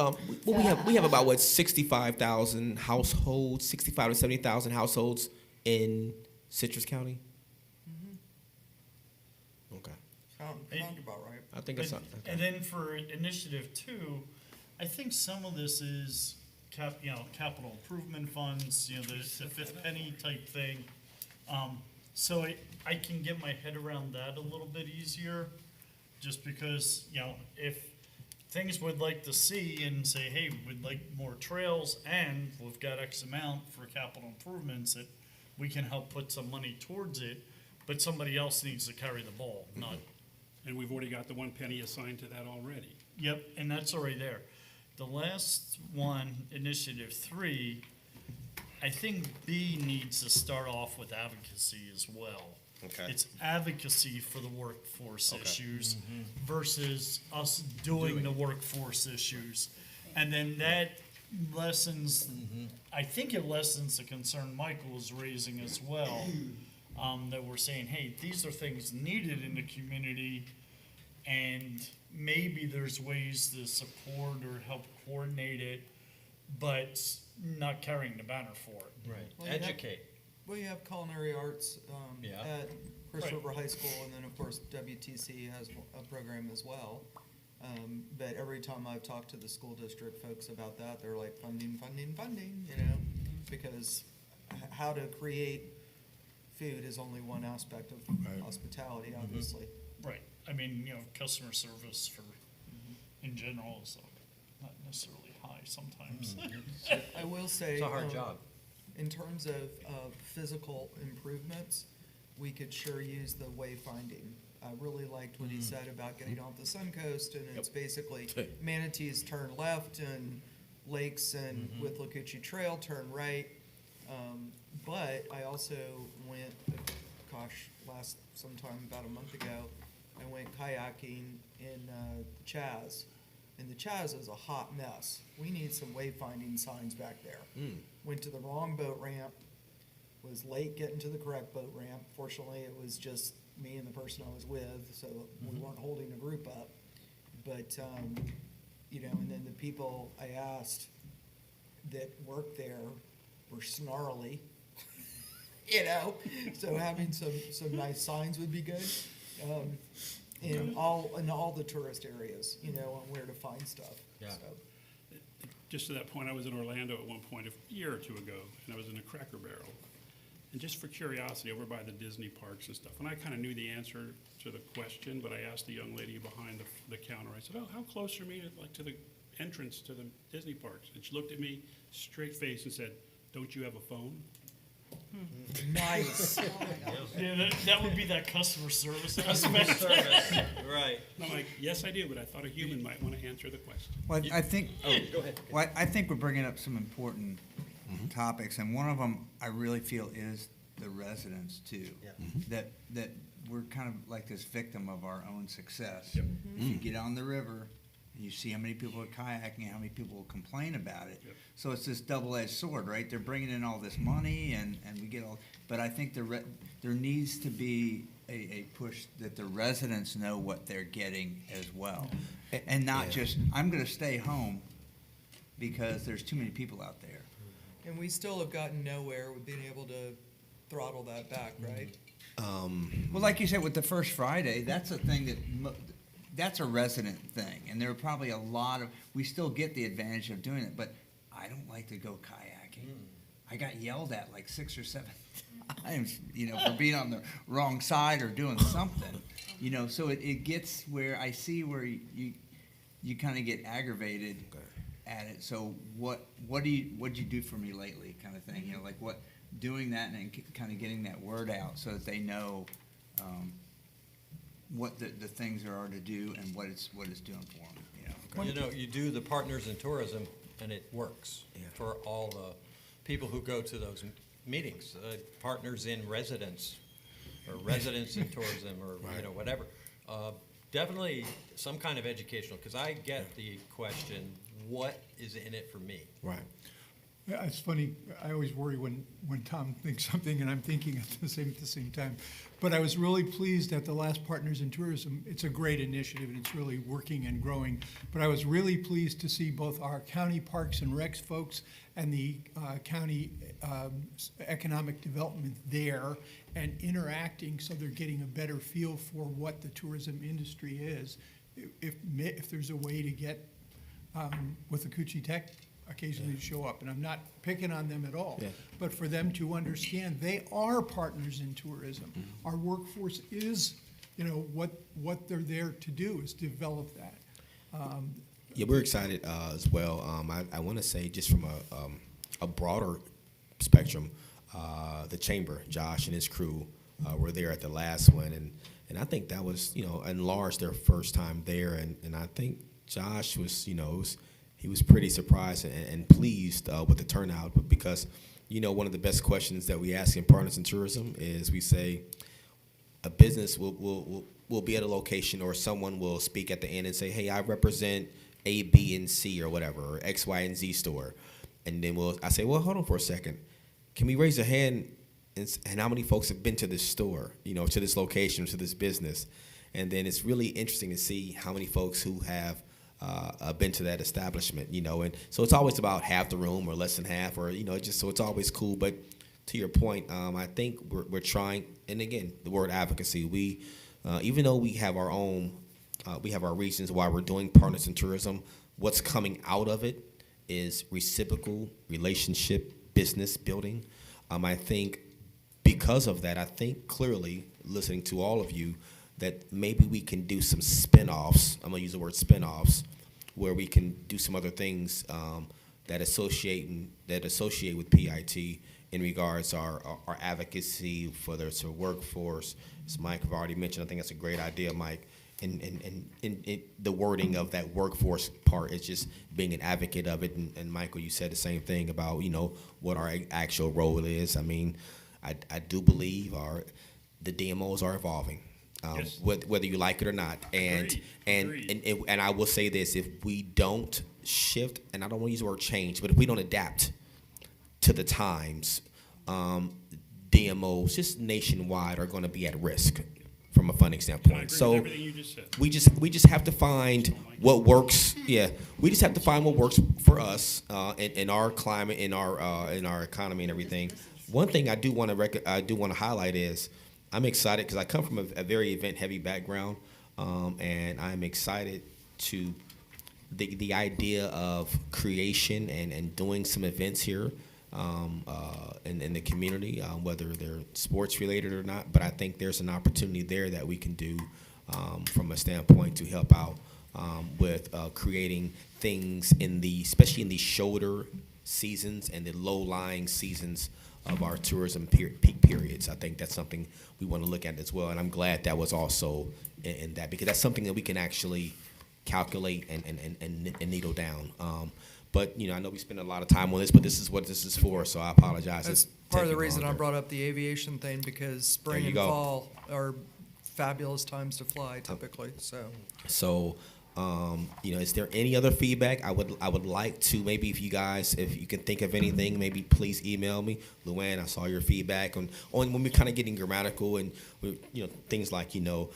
we have about what 65,000 households, 65 to 70,000 households in Citrus County. Okay, Sound about right. I think it's But- And then for initiative 2, I think some of this is capital improvement funds, the fifth penny type thing. So I can get my head around that a little bit easier, just because, if things would like to see and say, hey, we'd like more trails and we've got X amount for capital improvements, that we can help put some money towards it, but somebody else needs to carry the ball, not. And we've already got the 1 penny assigned to that already. Yep, and that's already there. The last one, initiative 3, I think B needs to start off with advocacy as well. Okay. It's advocacy for the workforce issues versus us doing the workforce issues. And then that lessens, I think it lessens the concern Michael is raising as well, that we're saying, hey, these are things needed in the community, and maybe there's ways to support or help coordinate it, but not carrying the banner for it. Right. Well, you have- Educate. Well, you have culinary arts Yeah. at Chris Right. River High School, and then, of course, WTC has a program as well. But every time I've talked to the school district folks about that, they're like, funding, funding, funding, because how to create food is only one aspect of hospitality, obviously. Right, I mean, customer service for, in general is not necessarily high sometimes. I will say. It's a hard job. In terms of physical improvements, we could sure use the wayfinding. I really liked what he said about getting off the Suncoast, and it's basically manatees turn left, and lakes and with Lacucci Trail turn right. But I also went, sometime about a month ago, I went kayaking in Chaz. And the Chaz is a hot mess. We need some wayfinding signs back there. Went to the wrong boat ramp, was late getting to the correct boat ramp. Fortunately, it was just me and the person I was with, so we weren't holding a group up. But, and then the people I asked that worked there were snarly, so having some nice signs would be good. In all the tourist areas, on where to find stuff. Yeah. So, Just to that point, I was in Orlando at one point a year or two ago, and I was in a Cracker Barrel. And just for curiosity, over by the Disney parks and stuff, and I kind of knew the answer to the question, but I asked the young lady behind the counter, I said, oh, how close are me to the entrance to the Disney parks? And she looked at me straight face and said, don't you have a phone? nice. Yeah, that would be that customer service aspect. Right. And I'm like, yes, I do, but I thought a human might want to answer the question. Well, I think, Go ahead. well, I think we're bringing up some important topics, and one of them I really feel is the residents too. Yeah. That we're kind of like this victim of our own success. If you get on the river and you see how many people are kayaking, and how many people complain about it. Yep. So it's this double-edged sword, right? They're bringing in all this money, and we get all, but I think there needs to be a push that the residents know what they're getting as well. And not just, I'm gonna stay home because there's too many people out there. And we still have gotten nowhere with being able to throttle that back, right? Well, like you said, with the First Friday, that's a thing that's a resident thing, and there are probably a lot of, we still get the advantage of doing it, but I don't like to go kayaking. I got yelled at like 6 or 7 times, for being on the wrong side or doing something, so it gets where I see where you kind of get aggravated at it. So what'd you do for me lately, kind of thing? You know, like what doing that and then kind of getting that word out so that they know what the things there are to do and what it's doing for them. You know, you do the partners in tourism, and it works for all the people who go to those meetings. Partners in residence, or residents in tourism, or you know, whatever. Definitely some kind of educational, because I get the question, what is in it for me? Right. Yeah, it's funny, I always worry when Tom thinks something and I'm thinking at the same time. But I was really pleased at the last Partners in Tourism. It's a great initiative and it's really working and growing. But I was really pleased to see both our county parks and recs folks and the county economic development there and interacting so they're getting a better feel for what the tourism industry is. If there's a way to get with the Coochie Tech occasionally to show up, and I'm not picking on them at all, but for them to understand they are partners in tourism. Our workforce is, you know, what they're there to do is develop that. Yeah, we're excited as well. I want to say just from a broader spectrum, the chamber, Josh and his crew were there at the last one, and I think that was, you know, enlarged their first time there, and I think Josh was, you know, he was pretty surprised and pleased with the turnout, but because, you know, one of the best questions that we ask in Partners in Tourism is we say a business will be at a location or someone will speak at the end and say, hey, I represent A, B, and C or whatever, or X, Y, and Z store. And then I say, well, hold on for a second. Can we raise a hand and how many folks have been to this store, you know, to this location, to this business? And then it's really interesting to see how many folks who have been to that establishment, you know, and so it's always about half the room or less than half, or, you know, just so it's always cool. But to your point, I think we're trying, and again, the word advocacy, we, even though we have our own, we have our reasons why we're doing Partners in Tourism, what's coming out of it is reciprocal relationship business building. I think because of that, I think clearly, listening to all of you, that maybe we can do some spin-offs, I'm gonna use the word spin-offs, where we can do some other things that associate with PIT in regards to our advocacy, whether it's a workforce, as Mike have already mentioned. I think that's a great idea, Mike. And the wording of that workforce part is just being an advocate of it. And Michael, you said the same thing about, you know, what our actual role is. I mean, I do believe the DMOs are evolving. Yes. Whether you like it or not, and I will say this: if we don't shift, and I don't want to use the word change, but if we don't adapt to the times, DMOs just nationwide are going to be at risk from a funding standpoint. I agree So with everything you just said. we just have to find what works. Yeah, we just have to find what works for us in our climate, in our economy, and everything. One thing I do want to highlight is, I'm excited because I come from a very event-heavy background, and I'm excited to the idea of creation and doing some events here in the community, whether they're sports-related or not. But I think there's an opportunity there that we can do from a standpoint to help out with creating things especially in the shoulder seasons and the low-lying seasons of our tourism peak periods. I think that's something we want to look at as well, and I'm glad that was also in that, because that's something that we can actually calculate and needle down. But, you know, I know we spend a lot of time on this, but this is what this is for, so I apologize. That's It's part of the taking reason I longer. brought up the aviation thing, because spring you and go. fall are fabulous times to fly typically, so. So, you know, is there any other feedback? I would like to, maybe if you can think of anything, maybe please email me. Luann, I saw your feedback on when we're kind of getting grammatical and, you know, things like, you know,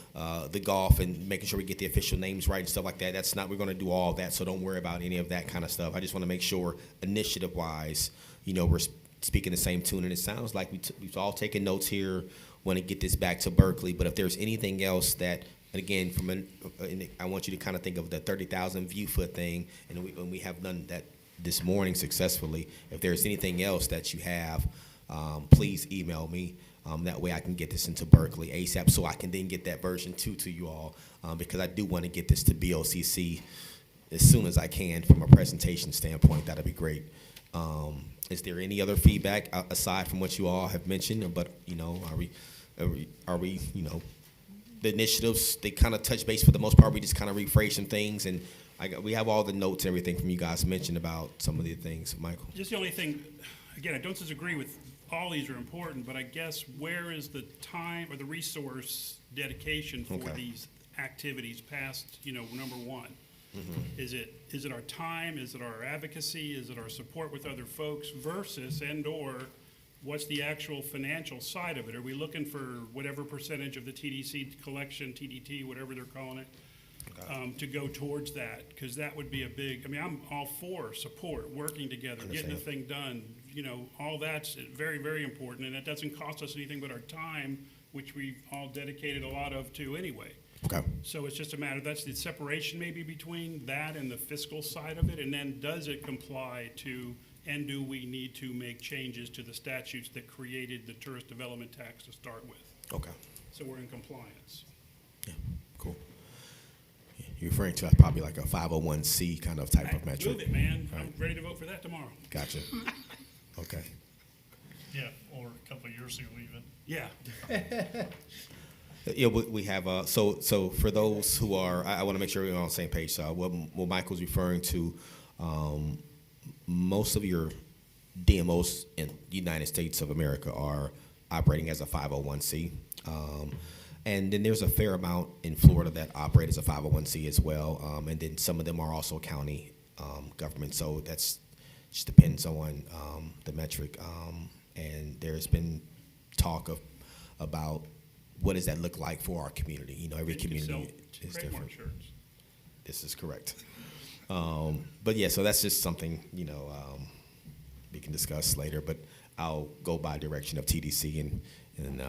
the golf and making sure we get the official names right and stuff like that. We're going to do all that, so don't worry about any of that kind of stuff. I just want to make sure initiative-wise, you know, we're speaking the same tune, and it sounds like we've all taken notes here, want to get this back to Berkeley, but if there's anything else that, and again, I want you to kind of think of the 30,000 view foot thing, and we have done that this morning successfully. If there's anything else that you have, please email me. That way I can get this into Berkeley ASAP, so I can then get that version 2 to you all, because I do want to get this to BOCC as soon as I can from a presentation standpoint. That'd be great. Is there any other feedback aside from what you all have mentioned? But are we the initiatives, they kind of touch base for the most part. We just kind of rephrase some things, and we have all the notes and everything from you guys mentioned about some of the things. Michael? Just the only thing, again, I don't disagree with all these are important, but I guess where is the time or the resource dedication for Okay. these activities past, number one? Is it our time? Is it our advocacy? Is it our support with other folks versus and/or what's the actual financial side of it? Are we looking for whatever percentage of the TDC collection, TDT, whatever they're calling it, to go towards that? Because that would be a big, I'm all for support, working together, getting the thing done. All that's very, very important, and it doesn't cost us anything but our time, which we've all dedicated a lot of to anyway. Okay. So it's just a matter, that's the separation maybe between that and the fiscal side of it, and then does it comply to, and do we need to make changes to the statutes that created the tourist development tax to start with? Okay. So we're in compliance. Yeah. Cool. You're referring to probably like a 501c kind of type of metric. Move it, man. Right. I'm ready to vote for that tomorrow. Gotcha. Okay. Yeah, or a couple of years ago even. Yeah. Yeah, we have, so for those who are, I want to make sure we're on the same page. So what Michael's referring to, most of your DMOs in the United States of America are operating as a 501c. And then there's a fair amount in Florida that operate as a 501c as well. And then some of them are also county government. So that's just depends on the metric. And there's been talk about what does that look like for our community? Every You could sell community is trademark different. shirts. This is correct. But yeah, so that's just something, we can discuss later, but I'll go by direction of TDC and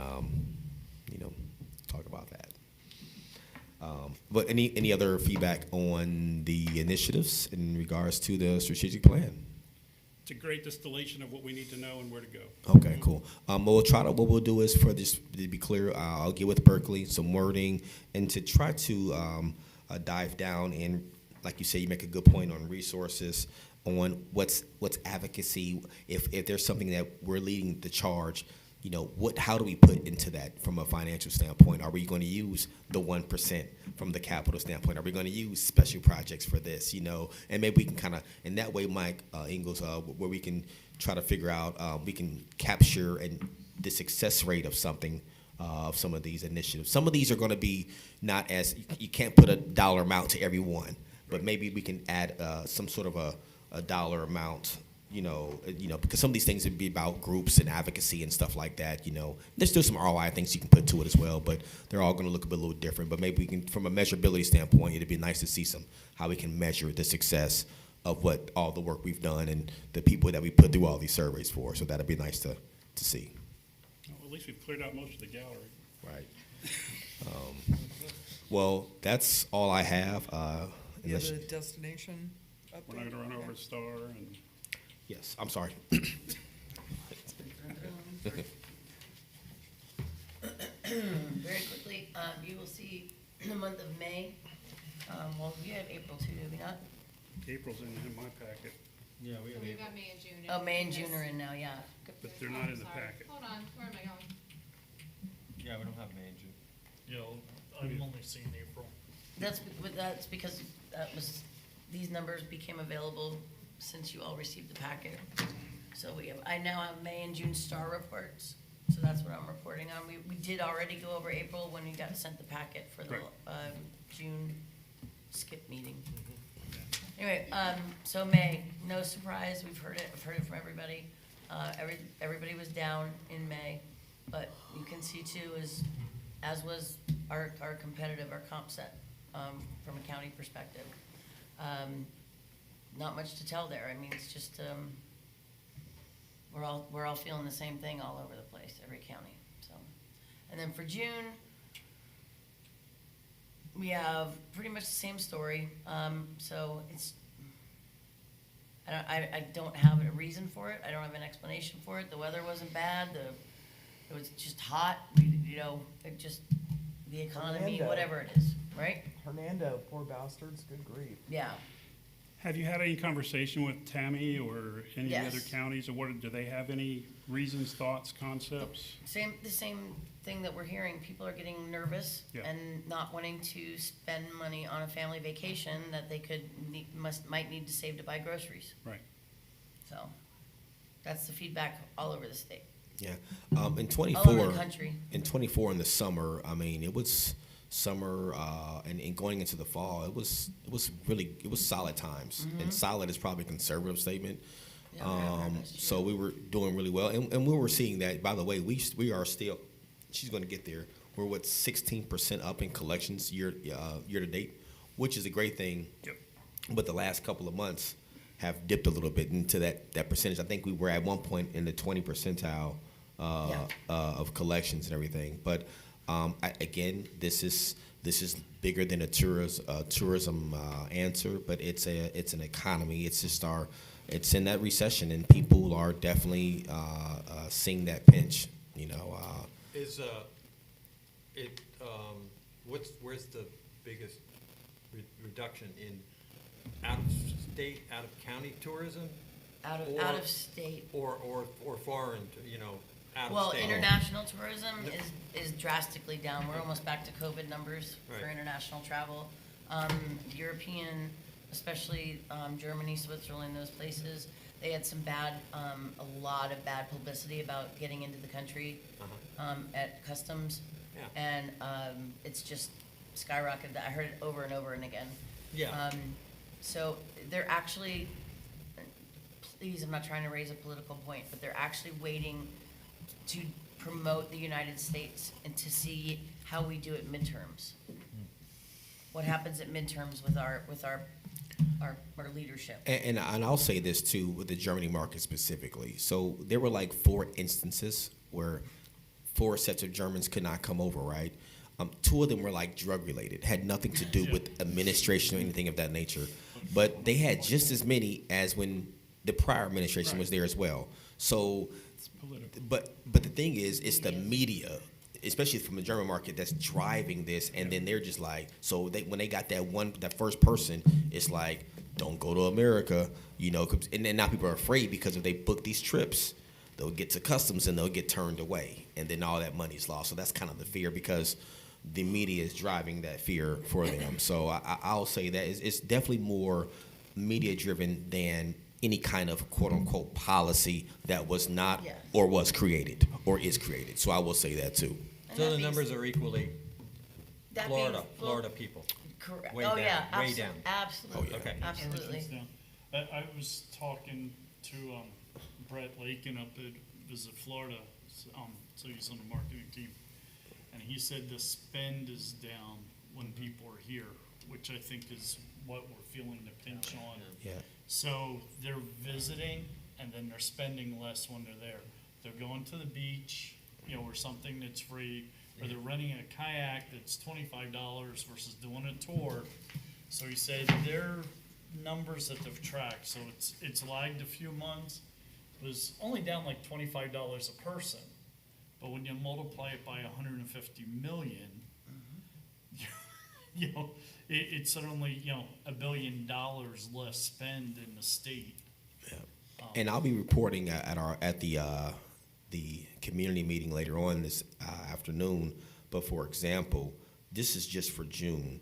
talk about that. But any other feedback on the initiatives in regards to the strategic plan? It's a great distillation of what we need to know and where to go. Okay, cool. What we'll do is, for this to be clear, I'll get with Berkeley some wording and to try to dive down and, like you say, you make a good point on resources, on what's advocacy. If there's something that we're leading the charge, how do we put into that from a financial standpoint? Are we going to use the 1% from the capital standpoint? Are we going to use special projects for this? And maybe we can kind of, in that way, Mike Ingalls, where we can try to figure out, we can capture the success rate of something, of some of these initiatives. Some of these are going to be not as, you can't put a dollar amount to every one, but maybe we can add some sort of a dollar amount. Because some of these things would be about groups and advocacy and stuff like that. There's still some ROI things you can put to it as well, but they're all going to look a little different. But maybe we can, from a measurability standpoint, it'd be nice to see how we can measure the success of what all the work we've done and the people that we put through all these surveys for. So that'd be nice to see. Well, at least we've cleared out most of the gallery. Right. Well, that's all I have. You have a destination We're not update? gonna run over Star and. Yes, I'm sorry. Very quickly, you will see in the month of May, you have April too, do we not? April's in my packet, Yeah, we We've got May and June. Oh, May and in June this. are in now, yeah. but they're not in the Sorry. packet. Hold on, where am I going? Yeah, we don't have May and June. I've only seen April. That's because these numbers became available since you all received the packet. So I now have May and June STAR reports, so that's what I'm reporting on. We did already go over April when you got sent the packet for the Right. June skip meeting. Anyway, so May, no surprise, I've heard it from everybody. Everybody was down in May, but you can see too, as was our competitive, our comp set, from a county perspective. Not much to tell there. I mean, it's just, we're all feeling the same thing all over the place, every county, so. And then for June, we have pretty much the same story. So I don't have a reason for it. I don't have an explanation for it. The weather wasn't bad. It was just hot, the economy, Orlando. whatever it is, right? Hernando, poor bastards, good grief. Yeah. Have you had any conversation with Tammy or any of the other Yes. counties, or what, do they have any reasons, thoughts, concepts? The same thing that we're hearing, people are getting nervous Yeah. and not wanting to spend money on a family vacation that they might need to save to buy groceries. Right. So, that's the feedback all over the state, Yeah. In all over the 24, country. in 24 in the summer, I mean, it was summer, and going into the fall, it was solid times. And solid is probably a conservative statement. Yeah, that's So we were doing really well, and we were seeing that. By the way, we are still. She's going to get there. We're 16% up in collections year to date, which is a great thing. Yep. But the last couple of months have dipped a little bit into that percentage. I think we were at one point in the 20 percentile of collections and everything. But again, this is bigger than a tourism answer, but it's an economy. It's just it's in that recession, and people are definitely seeing that pinch. You know, where's the biggest reduction in out of state, out of county tourism? Out Or- of state. Or foreign, out of Well, state? international tourism is drastically down. We're almost back to COVID numbers for Right. international travel. European, especially Germany, Switzerland, those places, they had a lot of bad publicity about getting into the country at customs. Yeah. And it's just skyrocketed. I heard it over and over and again. Yeah. So they're actually, please, I'm not trying to raise a political point, but they're actually waiting to promote the United States and to see how we do at midterms. What happens at midterms with our leadership. and I'll say this too with the Germany market specifically. So there were like 4 instances where 4 sets of Germans could not come over, right? 2 of them were like drug related, had nothing to do with administration or anything of that nature. But they had just as many as when the prior administration was there as well. So, It's political. but the thing is, it's the media, especially from the German market, that's driving this. And then they're just like, so when they got that first person, it's like, don't go to America, and then now people are afraid because if they book these trips, they'll get to customs and they'll get turned away, and then all that money's lost. So that's kind of the fear because the media is driving that fear for them. So I'll say that it's definitely more media driven than any kind of quote unquote policy that was not Yeah. or was created or is created. So I will say that too. And So that the being- numbers are equally that being- Florida people. Correct. Way Oh, down, yeah, way down. absolutely, Oh, yeah. Okay. absolutely. Everything's down. I was talking to Brett Lakin up at Visit Florida, so he's on the marketing team. And he said the spend is down when people are here, which I think is what we're feeling the pinch on. Yeah. So they're visiting and then they're spending less when they're there. They're going to the beach, or something that's free, or they're renting a kayak that's $25 versus doing a tour. So he said their numbers that they've tracked, so it's lagged a few months, was only down like $25 a person. But when you multiply it by 150 million, it's suddenly, $1 billion less spend in the state. And I'll be reporting at the community meeting later on this afternoon. But for example, this is just for June.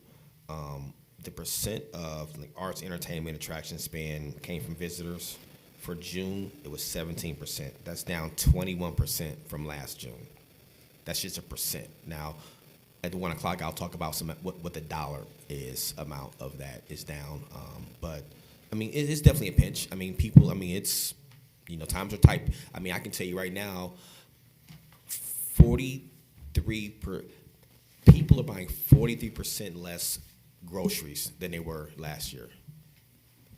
The percent of arts, entertainment, attraction spend came from visitors. For June, it was 17%. That's down 21% from last June. That's just a percent. Now, at 1 o'clock, I'll talk about what the dollar amount of that is down. But I mean, it's definitely a pinch. I mean, people. I mean, it's times are tight. I mean, I can tell you right now, 43 people are buying 43% less groceries than they were last year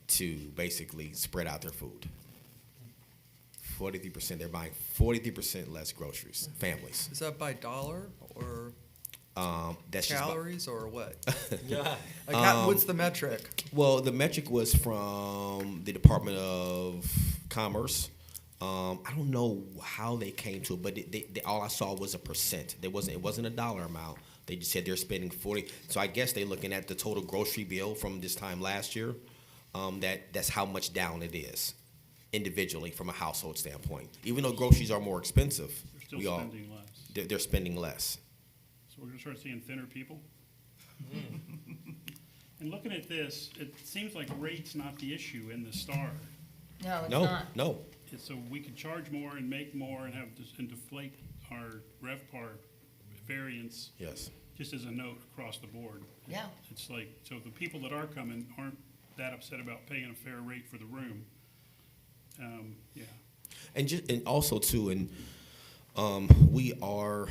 to basically spread out their food. 43%, they're buying 43% less groceries, families. Is that by dollar or That's just calories or what? Yeah. Like what's the metric? well, the metric was from the Department of Commerce. I don't know how they came to it, but they all I saw was a percent. It wasn't a dollar amount. They just said they're spending 40. So I guess they're looking at the total grocery bill from this time last year. that's how much down it is individually from a household standpoint. Even though groceries are more expensive, They're still spending less. they're spending less. So we're gonna start seeing thinner people? And looking at this, it seems like rate's not the issue in the star. No, it's No, not. no. It's so we can charge more and make more and have this, and deflate our RevPAR variance, Yes. just as a note across the board. Yeah. It's like, so the people that are coming aren't that upset about paying a fair rate for the room. Yeah. And also too, we are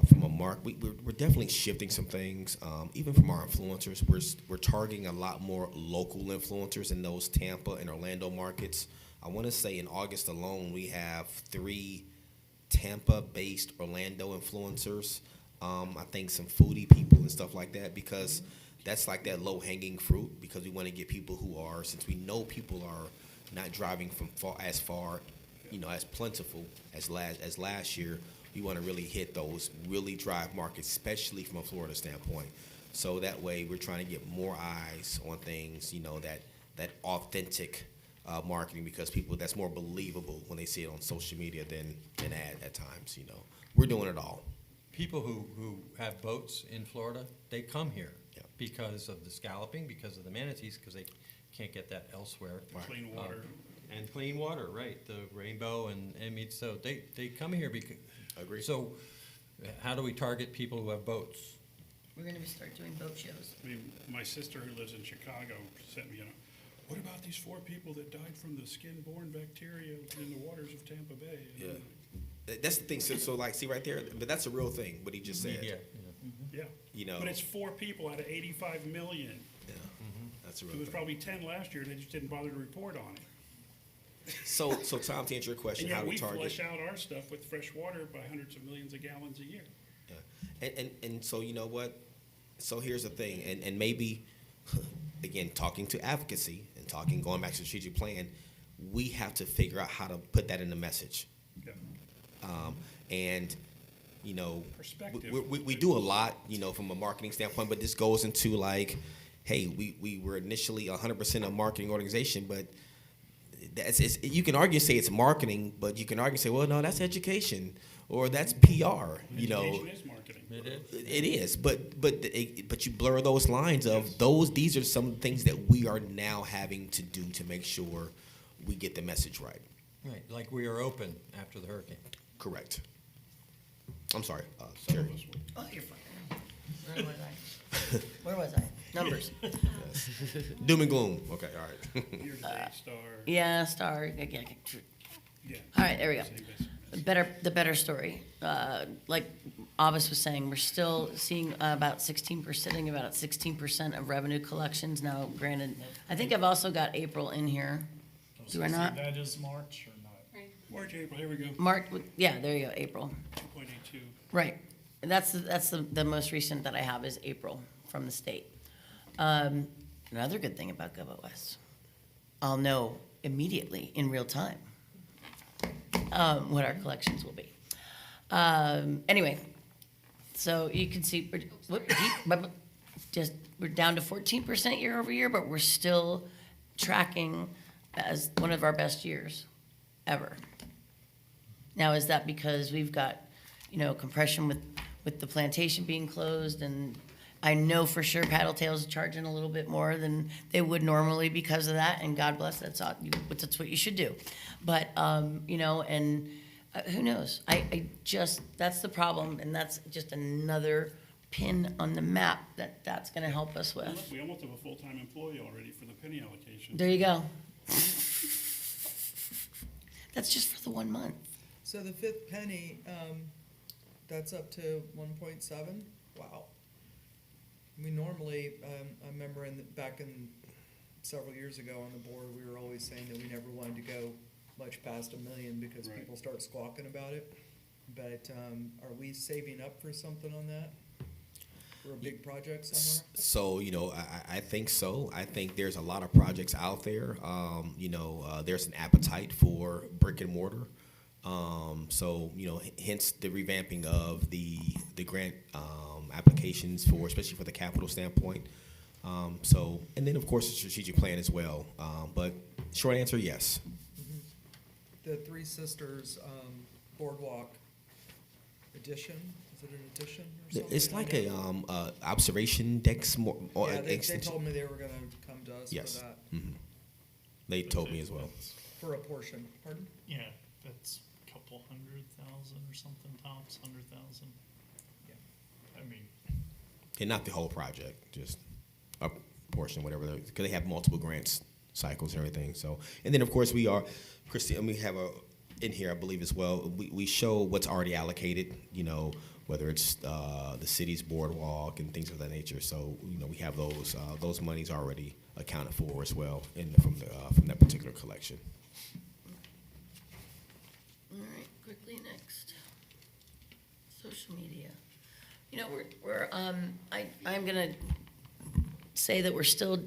from a we're definitely shifting some things. Even from our influencers, we're targeting a lot more local influencers in those Tampa and Orlando markets. I want to say in August alone, we have 3 Tampa-based Orlando influencers. I think some foodie people and stuff like that, because that's like that low-hanging fruit, because we want to get people who are, since we know people are not driving from as far, as plentiful as last year, we want to really hit those really drive markets, especially from a Florida standpoint. So that way we're trying to get more eyes on things, that authentic marketing, because that's more believable when they see it on social media than at times. We're doing it all. People who have boats in Florida, they come here Yeah. because of the scalloping, because of the manatees, because they can't get that elsewhere. Clean water. And clean water, right, the rainbow and meat, so they come here because. Agree. So how do we target people who have boats? We're gonna start doing boat shows. I mean, my sister who lives in Chicago sent me, what about these 4 people that died from the skin-borne bacteria in the waters of Tampa Bay? And I'm like, That's the thing. So like, see right there, but that's a real thing, what he just said. Yeah. Yeah. But it's 4 people out of 85 million. Yeah, that's a real There was thing. probably 10 last year, and they just didn't bother to report on it. So Tom, to answer your question, And how yet we we target. flush out our stuff with fresh water by hundreds of millions of gallons a year. Yeah. And so you know what? So here's the thing, and maybe, again, talking to advocacy and going back to the strategic plan, we have to figure out how to put that in the message. Yeah. And, Perspective. we do a lot, from a marketing standpoint, but this goes into like, hey, we were initially 100% a marketing organization, but you can argue say it's marketing, but you can argue say, well, no, that's education or that's PR, Education is marketing. It is, but you blur those lines of these are some things that we are now having to do to make sure we get the message right. Right, like we are open after the hurricane. Correct. I'm sorry, Terry. Oh, you're fine. Where was I? Where was I? Numbers. Doom and gloom. Okay, all right. Year-to-date star. Yeah, star. Yeah. Yeah. All right, there we go. Same basic. The better story. Like Abbas was saying, we're still seeing about 16% of revenue collections now. Granted, I think I've also got April in here. Do I not? That is March or not? March, April, here we go. Mark, yeah, there you go, April. 2.82. Right. And that's the most recent that I have is April from the state. Another good thing about GovOS, I'll know immediately in real time what our collections will be. Anyway, so you can see we're down to 14% year over year, but we're still tracking as one of our best years ever. Now, is that because we've got, compression with the plantation being closed, and I know for sure Paddle Tail's charging a little bit more than they would normally because of that, and God bless, that's what you should do. But, and who knows? That's the problem, and that's just another pin on the map that's gonna help us Look, with. we almost have a full-time employee already for the penny allocation. There you go. That's just for the 1 month. So the 5th penny, that's up to 1.7? Wow. We normally, I remember back in several years ago on the board, we were always saying that we never wanted to go much past $1 million because Right. people start squawking about it. But are we saving up for something on that? For a big project somewhere? So, I think so. I think there's a lot of projects out there. There's an appetite for brick and mortar. So, hence the revamping of the grant applications especially for the capital standpoint. So, and then of course the strategic plan as well. But short answer, yes. The Three Sisters Boardwalk addition, is it an addition or something? It's I like know- a observation decks more. Or Yeah, they extension. told me they were gonna come to us Yes. for that, They told me as well. for a portion, pardon? Yeah, that's a couple 100,000 or something tops, 100,000. Yeah. I mean, And not the whole project, just a portion, whatever, because they have multiple grants cycles and everything. So, and then of course we are, Christine, we have in here, I believe as well, we show what's already allocated, whether it's the city's boardwalk and things of that nature. So, we have those monies already accounted for as well from that particular collection. All right, quickly next. Social media. I'm gonna say that we're still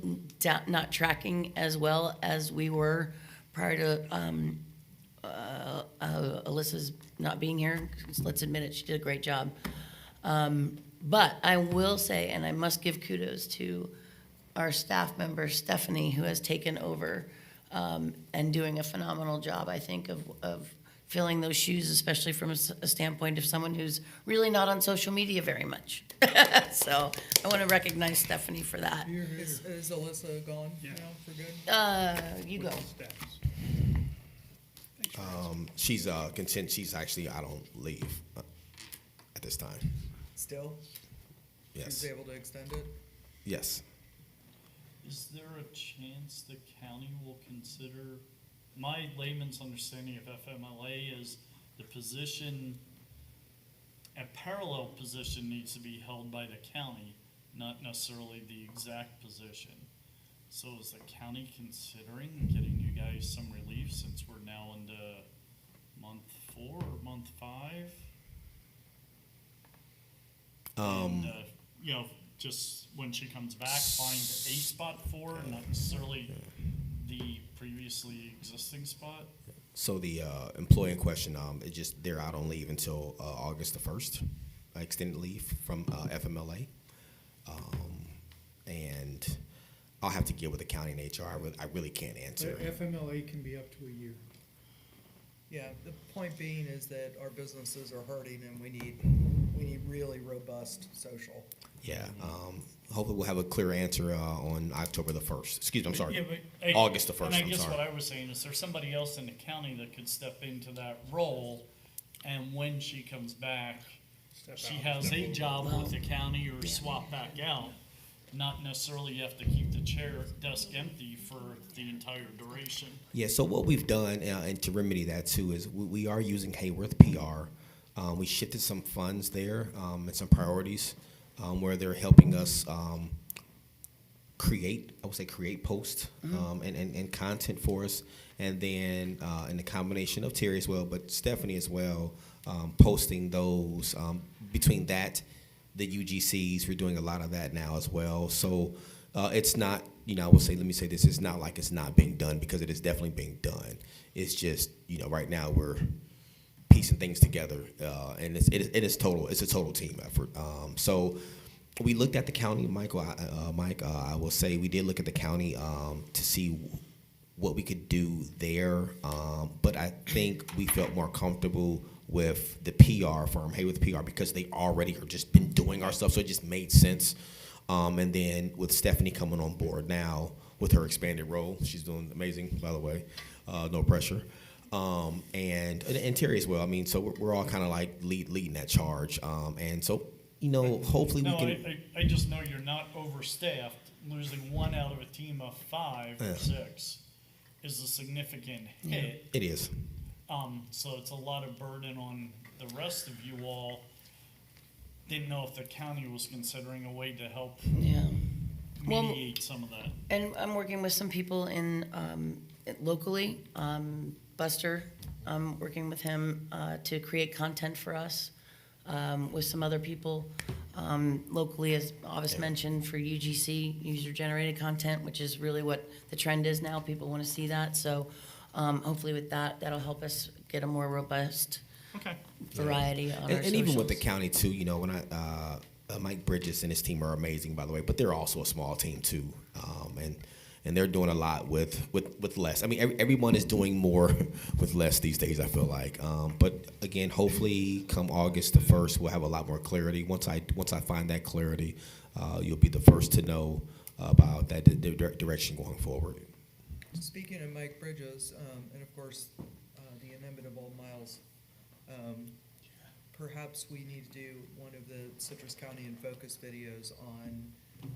not tracking as well as we were prior to Alyssa's not being here. Let's admit it, she did a great job. But I will say, and I must give kudos to our staff member, Stephanie, who has taken over and doing a phenomenal job, I think, of filling those shoes, especially from a standpoint of someone who's really not on social media very much. So I want to recognize Stephanie for that. Is Alyssa gone now for good? You go. She's content. She's actually out on leave at this time. Still? Yes. She's able to extend it? Yes. is there a chance the county will consider, my layman's understanding of FMLA is the position, a parallel position needs to be held by the county, not necessarily the exact position. So is the county considering getting you guys some relief since we're now into month 4 or month 5? And, just when she comes back, find a spot for her, not necessarily the previously existing spot? So the employee in question, they're out on leave until August the 1st, extended leave from FMLA. And I'll have to get with the county and HR. I really can't answer. FMLA can be up to a year. Yeah, the point being is that our businesses are hurting and we need really robust social. Yeah. Hopefully we'll have a clear answer on October the 1st. Excuse me, I'm sorry. Yeah, but August the 1st, And I I'm guess sorry. what I was saying is there's somebody else in the county that could step into that role, and when she comes back, she has a job with the county or swap back out. Not necessarily you have to keep the desk empty for the entire duration. Yeah, so what we've done, and to remedy that too, is we are using Hayworth PR. We shifted some funds there and some priorities where they're helping us create posts and content for us. And then in the combination of Terry as well, but Stephanie as well, posting those between that, the UGCs, we're doing a lot of that now as well. So it's not, let me say this, it's not like it's not being done, because it is definitely being done. It's just, right now we're piecing things together, and it's a total team effort. So we looked at the county, Mike, I will say we did look at the county to see what we could do there, but I think we felt more comfortable with the PR firm, Hayworth PR, because they already are just been doing our stuff, so it just made sense. And then with Stephanie coming on board now with her expanded role, she's doing amazing, by the way, no pressure. And Terry as well. I mean, so we're all kind of like leading that charge. And so, hopefully we can. I just know you're not overstaffed. Losing one out of a team of 5 or 6 is a significant hit. It is. So it's a lot of burden on the rest of you all. Didn't know if the county was considering a way to help Yeah. Well, mediate some of that. and I'm working with some people in, locally, Buster, I'm working with him, to create content for us, with some other people, locally, as Avis mentioned, for UGC, user-generated content, which is really what the trend is now. People want to see that, so, hopefully with that, that'll help us get a more robust Okay. variety on our And even with the socials. county too, when Mike Bridges and his team are amazing, by the way, but they're also a small team too, and they're doing a lot with less. I mean, everyone is doing more with less these days, I feel like. But again, hopefully, come August the 1st, we'll have a lot more clarity. Once I find that clarity, you'll be the first to know about that direction going forward. Speaking of Mike Bridges, and of course, the inimitable Miles, perhaps we need to do one of the Citrus County in Focus videos on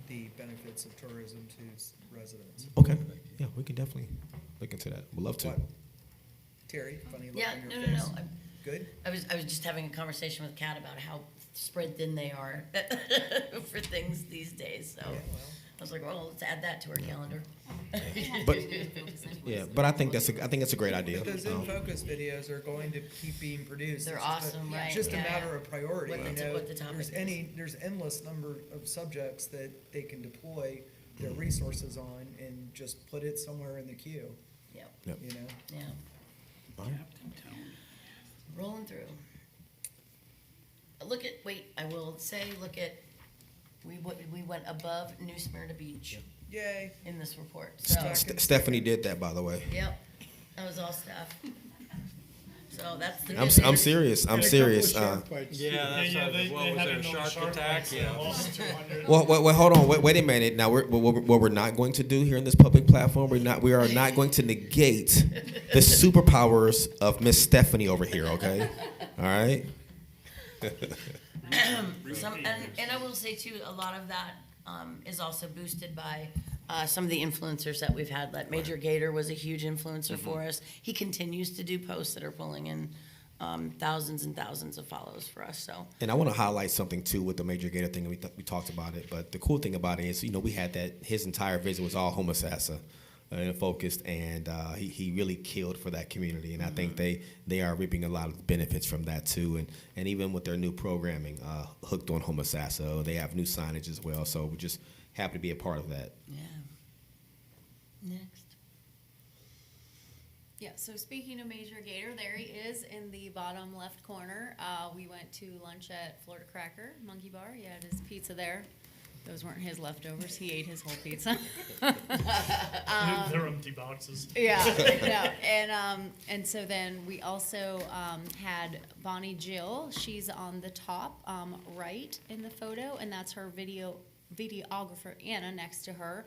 the benefits of tourism to residents. Okay. Yeah, we can definitely look into that. We'd love to. What? Terry, funny look Yeah, on no, your no, face. no. Good? I was just having a conversation with Kat about how spread thin they are for things these days, so. Yeah, well. I was like, well, let's add that to our calendar. But yeah, but I think that's a great idea. But those in focus videos are going to keep being produced. They're It's just awesome, a- right, It's just a yeah, matter yeah. of priority, What the- you know? what the topic is. There's endless number of subjects that they can deploy their resources on and just put it somewhere in the queue, Yep, Yep. you know? yeah, All right. rolling through. I will say, we went above New Smyrna Beach Yay. in this report, so. Stephanie did that, by the way. Yep, that was all staff. So that's the. I'm serious. I'm serious. Yeah, what was there, a shark attack? Yeah. Well, hold on. Wait a minute. Now, what we're not going to do here in this public platform, we are not going to negate the superpowers of Miss Stephanie over here. Okay, all right. And I will say too, a lot of that is also boosted by some of the influencers that we've had. Like Major Gator was a huge influencer for us. He continues to do posts that are pulling in thousands and thousands of follows for us. So. And I want to highlight something too with the Major Gator thing. We talked about it, but the cool thing about it is, we had that his entire visit was all homosassa and focused, and he really killed for that community. And I think they are reaping a lot of benefits from that too. And even with their new programming, hooked on homosassa, they have new signage as well. So we're just happy to be a part of that. Yeah. Next. Yeah, so speaking of Major Gator, there he is in the bottom left corner. We went to lunch at Florida Cracker Monkey Bar. He had his pizza there. Those weren't his leftovers. He ate his whole pizza. They're empty boxes. Yeah, no, and so then we also had Bonnie Jill. She's on the top right in the photo, and that's her videographer Anna next to her.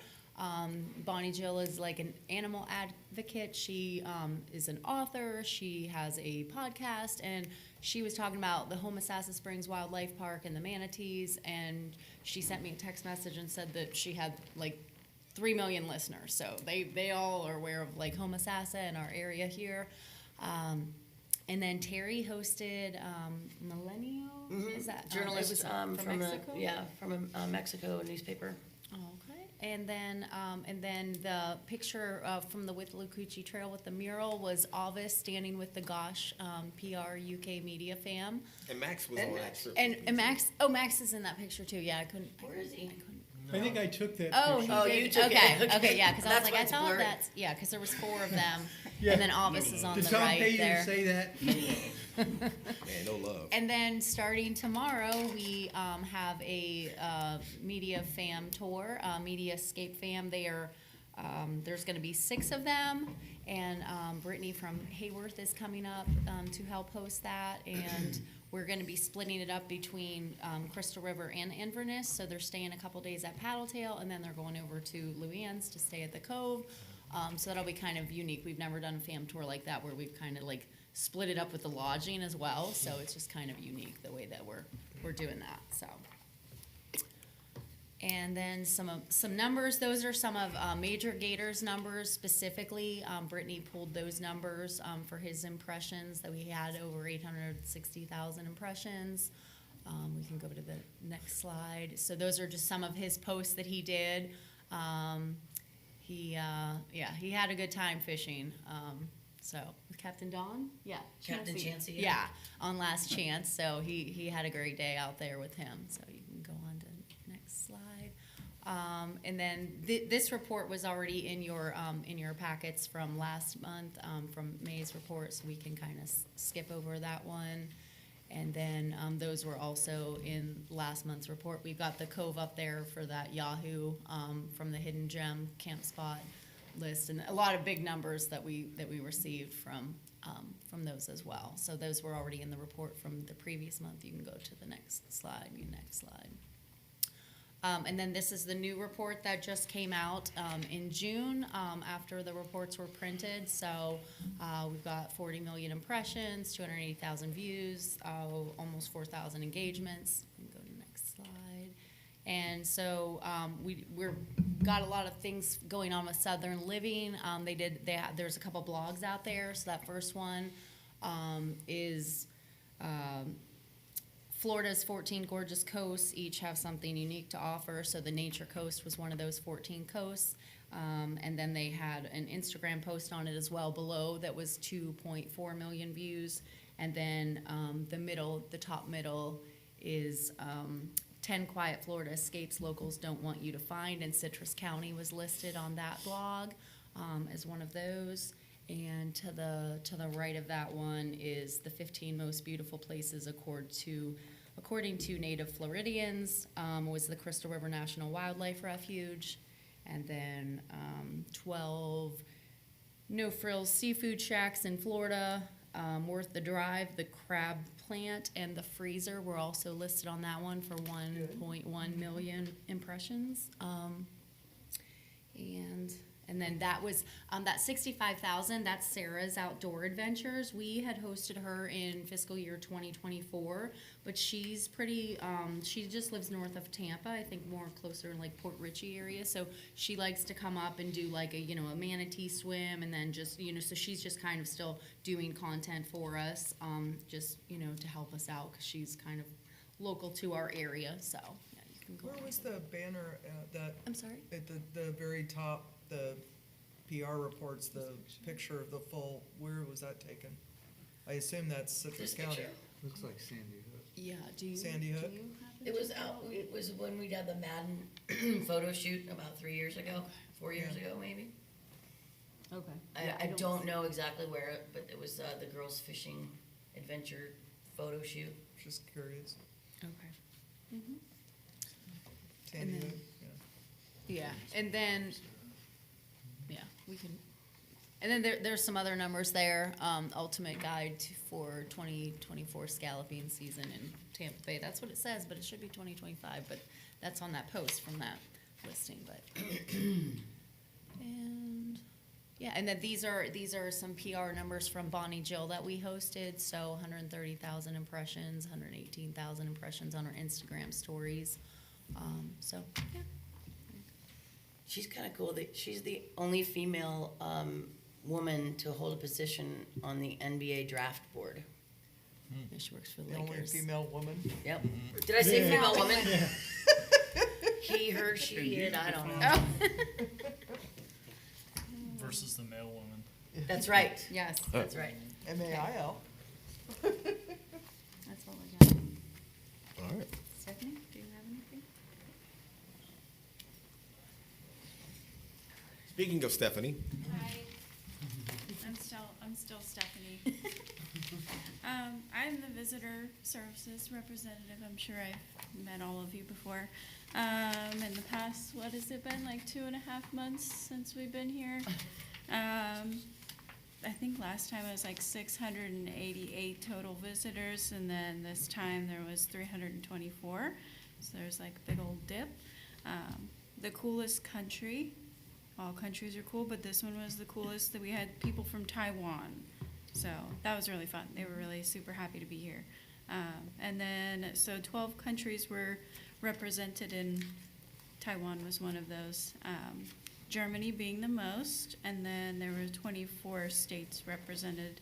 Bonnie Jill is like an animal advocate. She is an author. She has a podcast, and she was talking about the Homosassa Springs Wildlife Park and the manatees, and she sent me a text message and said that she had like 3 million listeners. So they all are aware of like Homosassa in our area here. And then Terry hosted Millennial. Is that Journalist it was, from Mexico? from a Mexico newspaper. Okay, and then the picture from the Withlacoochee Trail with the mural was Alvis standing with the Gosh PR UK Media Fam. And Max was on that trip. And Max, Max is in that picture too. Yeah, I couldn't. Where is he? I think I took that Oh, picture. Oh, he you did. took Okay, it. okay, yeah, because I was That's like, why I it's thought blurry. that's because there was 4 of them, Yeah. and then Alvis is on Did the Tom right pay you to there. say that? Man, no love. And then starting tomorrow, we have a media fam tour, Media Escape Fam. They are, there's going to be 6 of them, and Brittany from Hayworth is coming up to help host that. And we're going to be splitting it up between Crystal River and Inverness. So they're staying a couple days at Paddletail, and then they're going over to Luann's to stay at the Cove. So that'll be kind of unique. We've never done a fam tour like that where we've kind of like split it up with the lodging as well. So it's just kind of unique the way that we're doing that. So. And then some numbers. Those are some of Major Gator's numbers specifically. Brittany pulled those numbers for his impressions. That we had over 860,000 impressions. We can go to the next slide. So those are just some of his posts that he did. He had a good time fishing. So with Captain Don, Captain Chancey, yeah. yeah, on Last Chance. So he had a great day out there with him. So you can go on to next slide. And then this report was already in your packets from last month, from May's report, so we can kind of skip over that one. And then those were also in last month's report. We've got the Cove up there for that Yahoo from the Hidden Gem Camp Spot list, and a lot of big numbers that we received from those as well. So those were already in the report from the previous month. You can go to the next slide. And then this is the new report that just came out in June after the reports were printed. So we've got 40 million impressions, 280,000 views, almost 4,000 engagements. You can go to the next slide. And so we're got a lot of things going on with Southern Living. There's a couple blogs out there. So that first one is Florida's 14 gorgeous coasts each have something unique to offer. So the Nature Coast was one of those 14 coasts. And then they had an Instagram post on it as well below that was 2.4 million views. And then the top middle is 10 Quiet Florida Escapes Locals Don't Want You to Find. And Citrus County was listed on that blog as one of those. And to the right of that one is the 15 most beautiful places according to native Floridians, was the Crystal River National Wildlife Refuge, and then 12 no-frills seafood shacks in Florida, worth the drive, the crab plant, and the freezer were also listed on that one for 1.1 million impressions. And then that was that 65,000. That's Sarah's Outdoor Adventures. We had hosted her in fiscal year 2024, but she's pretty. She just lives north of Tampa. I think more closer in like Port Richey area. So she likes to come up and do like a manatee swim, and then just so she's just kind of still doing content for us, just to help us out because she's kind of local to our area. So yeah, you can go. Where was the banner that? I'm sorry. At the very top, the PR reports, the picture of the full, where was that taken? I assume that's Citrus County. Looks like Sandy Hook. Yeah, do you? Sandy Hook? do you have It was out, it was when we did the Madden photo shoot about 3 years ago, 4 years ago maybe. Okay. I don't know exactly where, but it was the girls fishing adventure photo shoot. Just curious. Okay. Sandy then- Hook, yeah. Yeah, and then, yeah, we can, and then there's some other numbers there. Ultimate guide for 2024 scalloping season in Tampa Bay. That's what it says, but it should be 2025, but that's on that post from that listing, but. And, yeah, and then these are some PR numbers from Bonnie Jill that we hosted. So 130,000 impressions, 118,000 impressions on our Instagram stories. So, yeah. She's kind of cool. She's the only female woman to hold a position on the NBA draft board. Yeah, she works for the The only Lakers. female woman. Yep. Did I say female woman? He, her, she, it, I don't know. Versus the male woman. That's right. Yes, That's right. MAIL. that's all I got. All right. Stephanie, do you have anything? Speaking of Stephanie, Hi, I'm still Stephanie. I'm the visitor services representative. I'm sure I've met all of you before. In the past, what has it been, like 2.5 months since we've been here? I think last time it was like 688 total visitors, and then this time there was 324. So there's like a big old dip. The coolest country. All countries are cool, but this one was the coolest. That we had people from Taiwan, so that was really fun. They were really super happy to be here. And then, so 12 countries were represented, and Taiwan was one of those. Germany being the most, and then there were 24 states represented,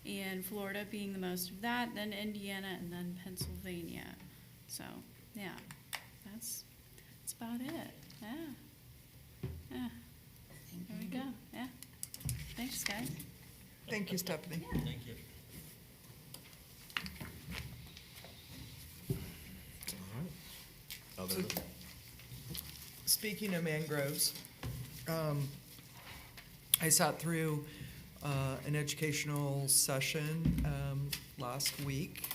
and Florida being the most of that, then Indiana, and then Pennsylvania. So, yeah, that's about it. Yeah. Yeah. There we go. Yeah. Thanks, guys. Thank you, Stephanie. Thank you. other So- Speaking of mangroves, I sat through an educational session last week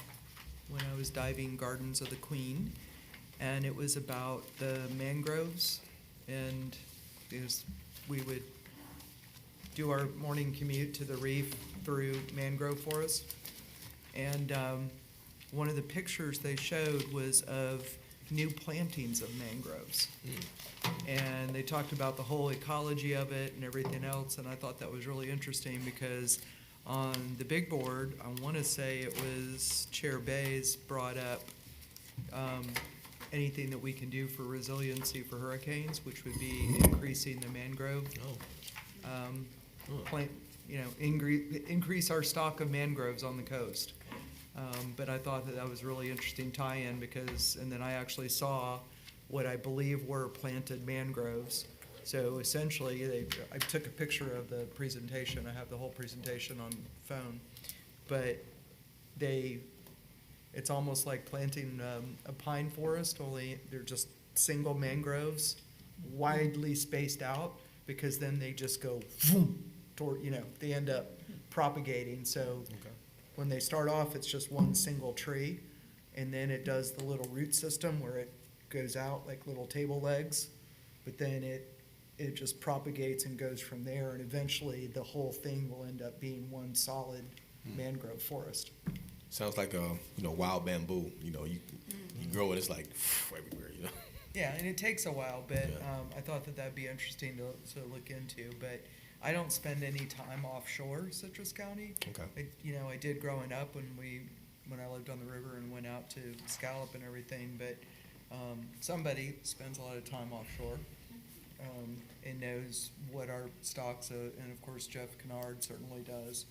when I was diving Gardens of the Queen, and it was about the mangroves, and we would do our morning commute to the reef through mangrove forest. And one of the pictures they showed was of new plantings of mangroves. And they talked about the whole ecology of it and everything else, and I thought that was really interesting because on the big board, I want to say it was Chair Bays brought up anything that we can do for resiliency for hurricanes, which would be increasing the mangrove. Plant, increase our stock of mangroves on the coast. But I thought that was really interesting tie-in because, and then I actually saw what I believe were planted mangroves. So essentially, I took a picture of the presentation. I have the whole presentation on phone. But it's almost like planting a pine forest, only they're just single mangroves, widely spaced out, because then they just go toward, they end up propagating. So when they start off, it's just one single tree, and then it does the little root system where it goes out like little table legs, but then it just propagates and goes from there, and eventually the whole thing will end up being one solid mangrove forest. Sounds like wild bamboo. You grow it, it's like everywhere. Yeah, and it takes a while, but I thought that'd be interesting to look into. But I don't spend any time offshore Citrus County. Okay. I did growing up when I lived on the river and went out to scallop and everything. But somebody spends a lot of time offshore and knows what our stocks are, and of course Jeff Kennard certainly does.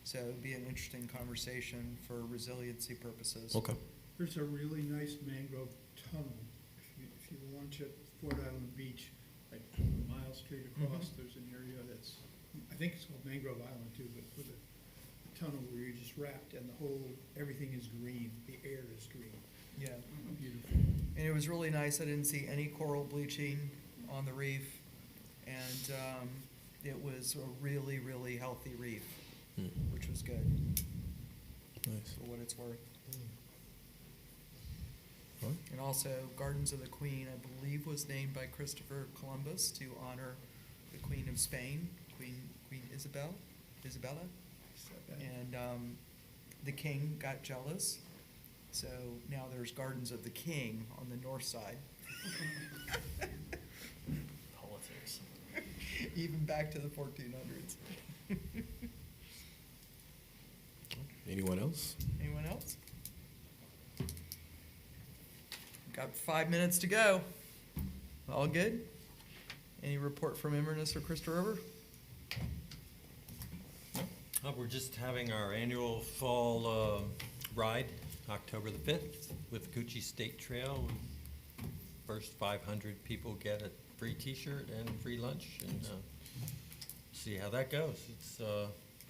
So it'd be an interesting conversation for resiliency purposes. Okay. There's a really nice mangrove tunnel. If you launch at Fort Island Beach, like a mile straight across, there's an area that's, I think it's called Mangrove Island too, but with a tunnel where you're just wrapped and everything is green. The air is green. Yeah. Beautiful. And it was really nice. I didn't see any coral bleaching on the reef, and it was a really, really healthy reef, which was good. Nice. For what it's worth. All right. And also, Gardens of the Queen, I believe, was named by Christopher Columbus to honor the Queen of Spain, Queen Isabella. And the king got jealous, so now there's Gardens of the King on the north side. Politics. Even back to the 1400s. Anyone else? Anyone else? Got 5 minutes to go. All good? Any report from Inverness or Crystal River? We're just having our annual fall ride, October the 5th, with Coochie State Trail. First 500 people get a free T-shirt and free lunch, and see how that goes. It's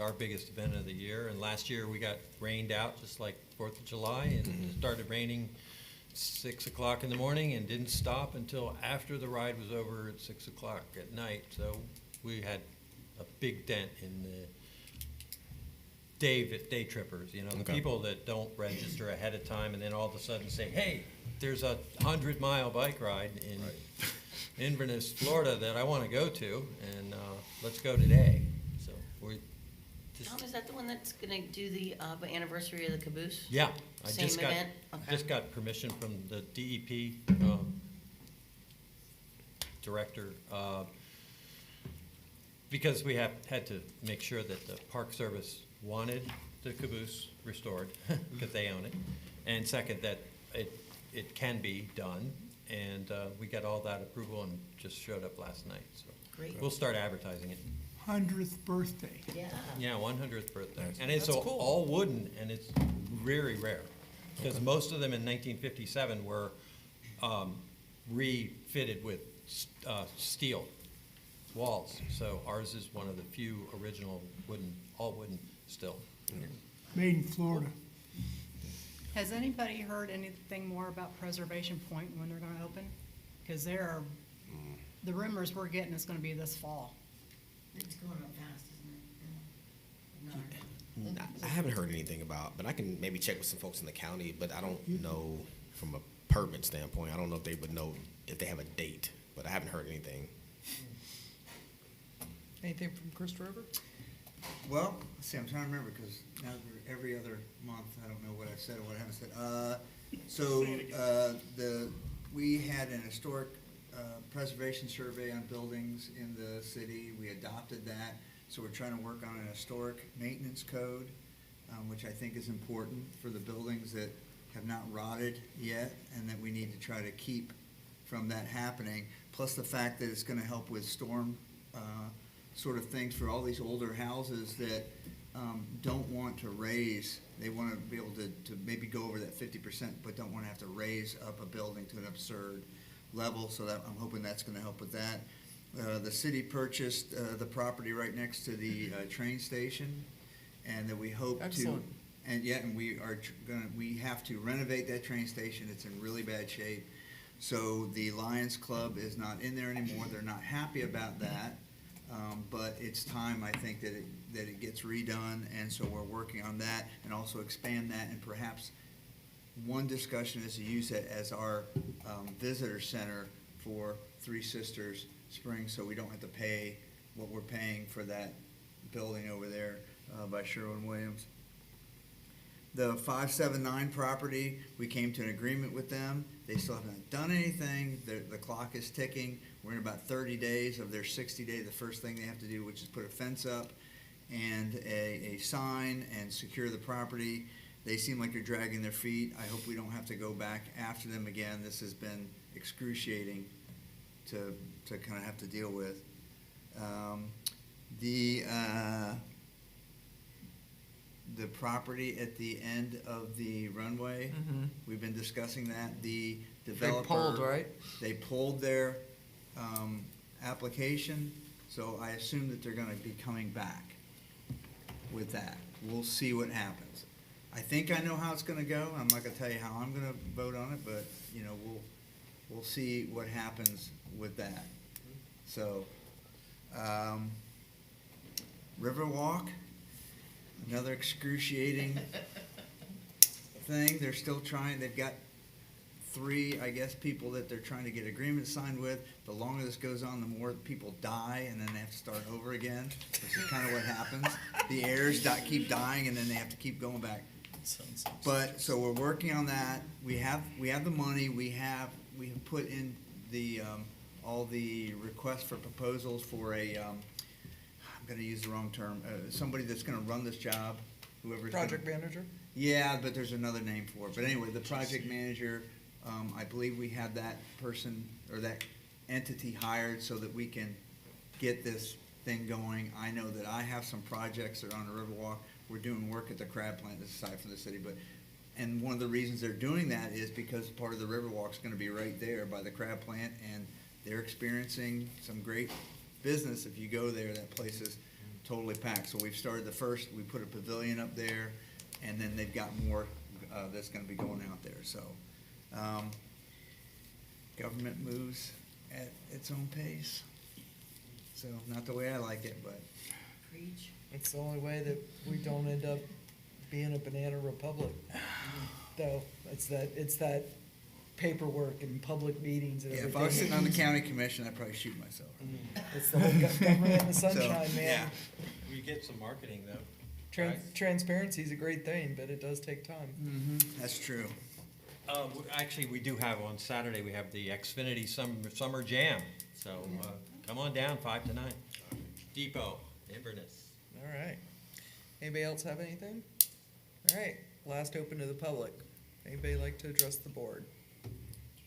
our biggest event of the year, and last year we got rained out just like 4th of July, and it started raining 6 o'clock in the morning and didn't stop until after the ride was over at 6 o'clock at night. So we had a big dent in the day trippers, the Okay. people that don't register ahead of time and then all of a sudden say, hey, there's a 100-mile bike ride in Inverness, Florida that I want to go to, and let's go today. So we just, Tom, is that the one that's gonna do the anniversary of the caboose? yeah, I Same just got event? Okay. just got permission from the DEP director, because we had to make sure that the Park Service wanted the caboose restored because they own it, and second, that it can be done, and we got all that approval and just showed up last night. So Great. we'll start advertising it. 100th birthday. Yeah. Yeah, 100th birthday, and it's That's cool. all wooden, and it's very rare because most of them in 1957 were refitted with steel walls. So ours is one of the few original wooden, all wooden still. Made in Florida. Has anybody heard anything more about Preservation Point when they're gonna open? Because the rumors we're getting is gonna be this fall. It's going up fast, isn't it? I haven't heard anything about, but I can maybe check with some folks in the county, but I don't know from a permit standpoint. I don't know if they would know if they have a date, but I haven't heard anything. Anything from Chris River? Well, let's see, I'm trying to remember, because now every other month, I don't know what I've said or what I haven't said. We had an historic preservation survey on buildings in the city. We adopted that, so we're trying to work on an historic maintenance code, which I think is important for the buildings that have not rotted yet, and that we need to try to keep from that happening. Plus the fact that it's gonna help with storm sort of things for all these older houses that don't want to raise. They want to be able to maybe go over that 50%, but don't want to have to raise up a building to an absurd level. So that I'm hoping that's going to help with that. The city purchased the property right next to the train station, and that we hope Excellent. to. And we are we have to renovate that train station. It's in really bad shape. So the Lions Club is not in there anymore. They're not happy about that. But it's time, I think, that it gets redone, and so we're working on that, and also expand that, and perhaps one discussion is to use it as our visitor center for Three Sisters Springs, so we don't have to pay what we're paying for that building over there by Sherwin-Williams. The 579 property, we came to an agreement with them. They still haven't done anything. The clock is ticking. We're in about 30 days of their 60-day. The first thing they have to do, which is put a fence up and a sign and secure the property. They seem like they're dragging their feet. I hope we don't have to go back after them again. This has been excruciating to kind of have to deal with. The property at the end of the runway, we've been discussing that. The developer. They pulled, right? They pulled their application, so I assume that they're gonna be coming back with that. We'll see what happens. I think I know how it's gonna go. I'm not gonna tell you how I'm gonna vote on it, but, you know, we'll see what happens with that. So, Riverwalk, another excruciating thing. They're still trying, they've got 3, I guess, people that they're trying to get agreements signed with. The longer this goes on, the more people die, and then they have to start over again, which is kind of what happens. The heirs keep dying, and then they have to keep going back. But, so we're working on that. We have the money. We have put in the, all the requests for proposals for I'm gonna use the wrong term, somebody that's gonna run this job, whoever's. Project manager? Yeah, but there's another name for it. But anyway, the project manager, I believe we have that person or that entity hired so that we can get this thing going. I know that I have some projects that are on the Riverwalk. We're doing work at the crab plant, this is aside from the city, and one of the reasons they're doing that is because part of the Riverwalk's gonna be right there by the crab plant, and they're experiencing some great business. If you go there, that place is totally packed. So we've started we put a pavilion up there, and then they've got more that's gonna be going out there, so. Government moves at its own pace. So, not the way I like it, but. Preach. It's the only way that we don't end up being a banana republic, though. It's that paperwork and public meetings and Yeah, everything. if I was sitting on the county commission, I'd probably shoot myself. It's the whole government in the sunshine, So, man. yeah. We get some marketing though. Transparency is a great thing, but it does take time. That's true. Actually, we do have, on Saturday, we have the Xfinity Summer Jam. So come on down, 5 to 9. Depot, Inverness. All right. Anybody else have anything? All right, last open to the public. Anybody like to address the board?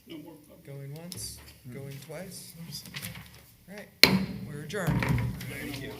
No more. Going once, going twice? All right, we're adjourned. Thank you.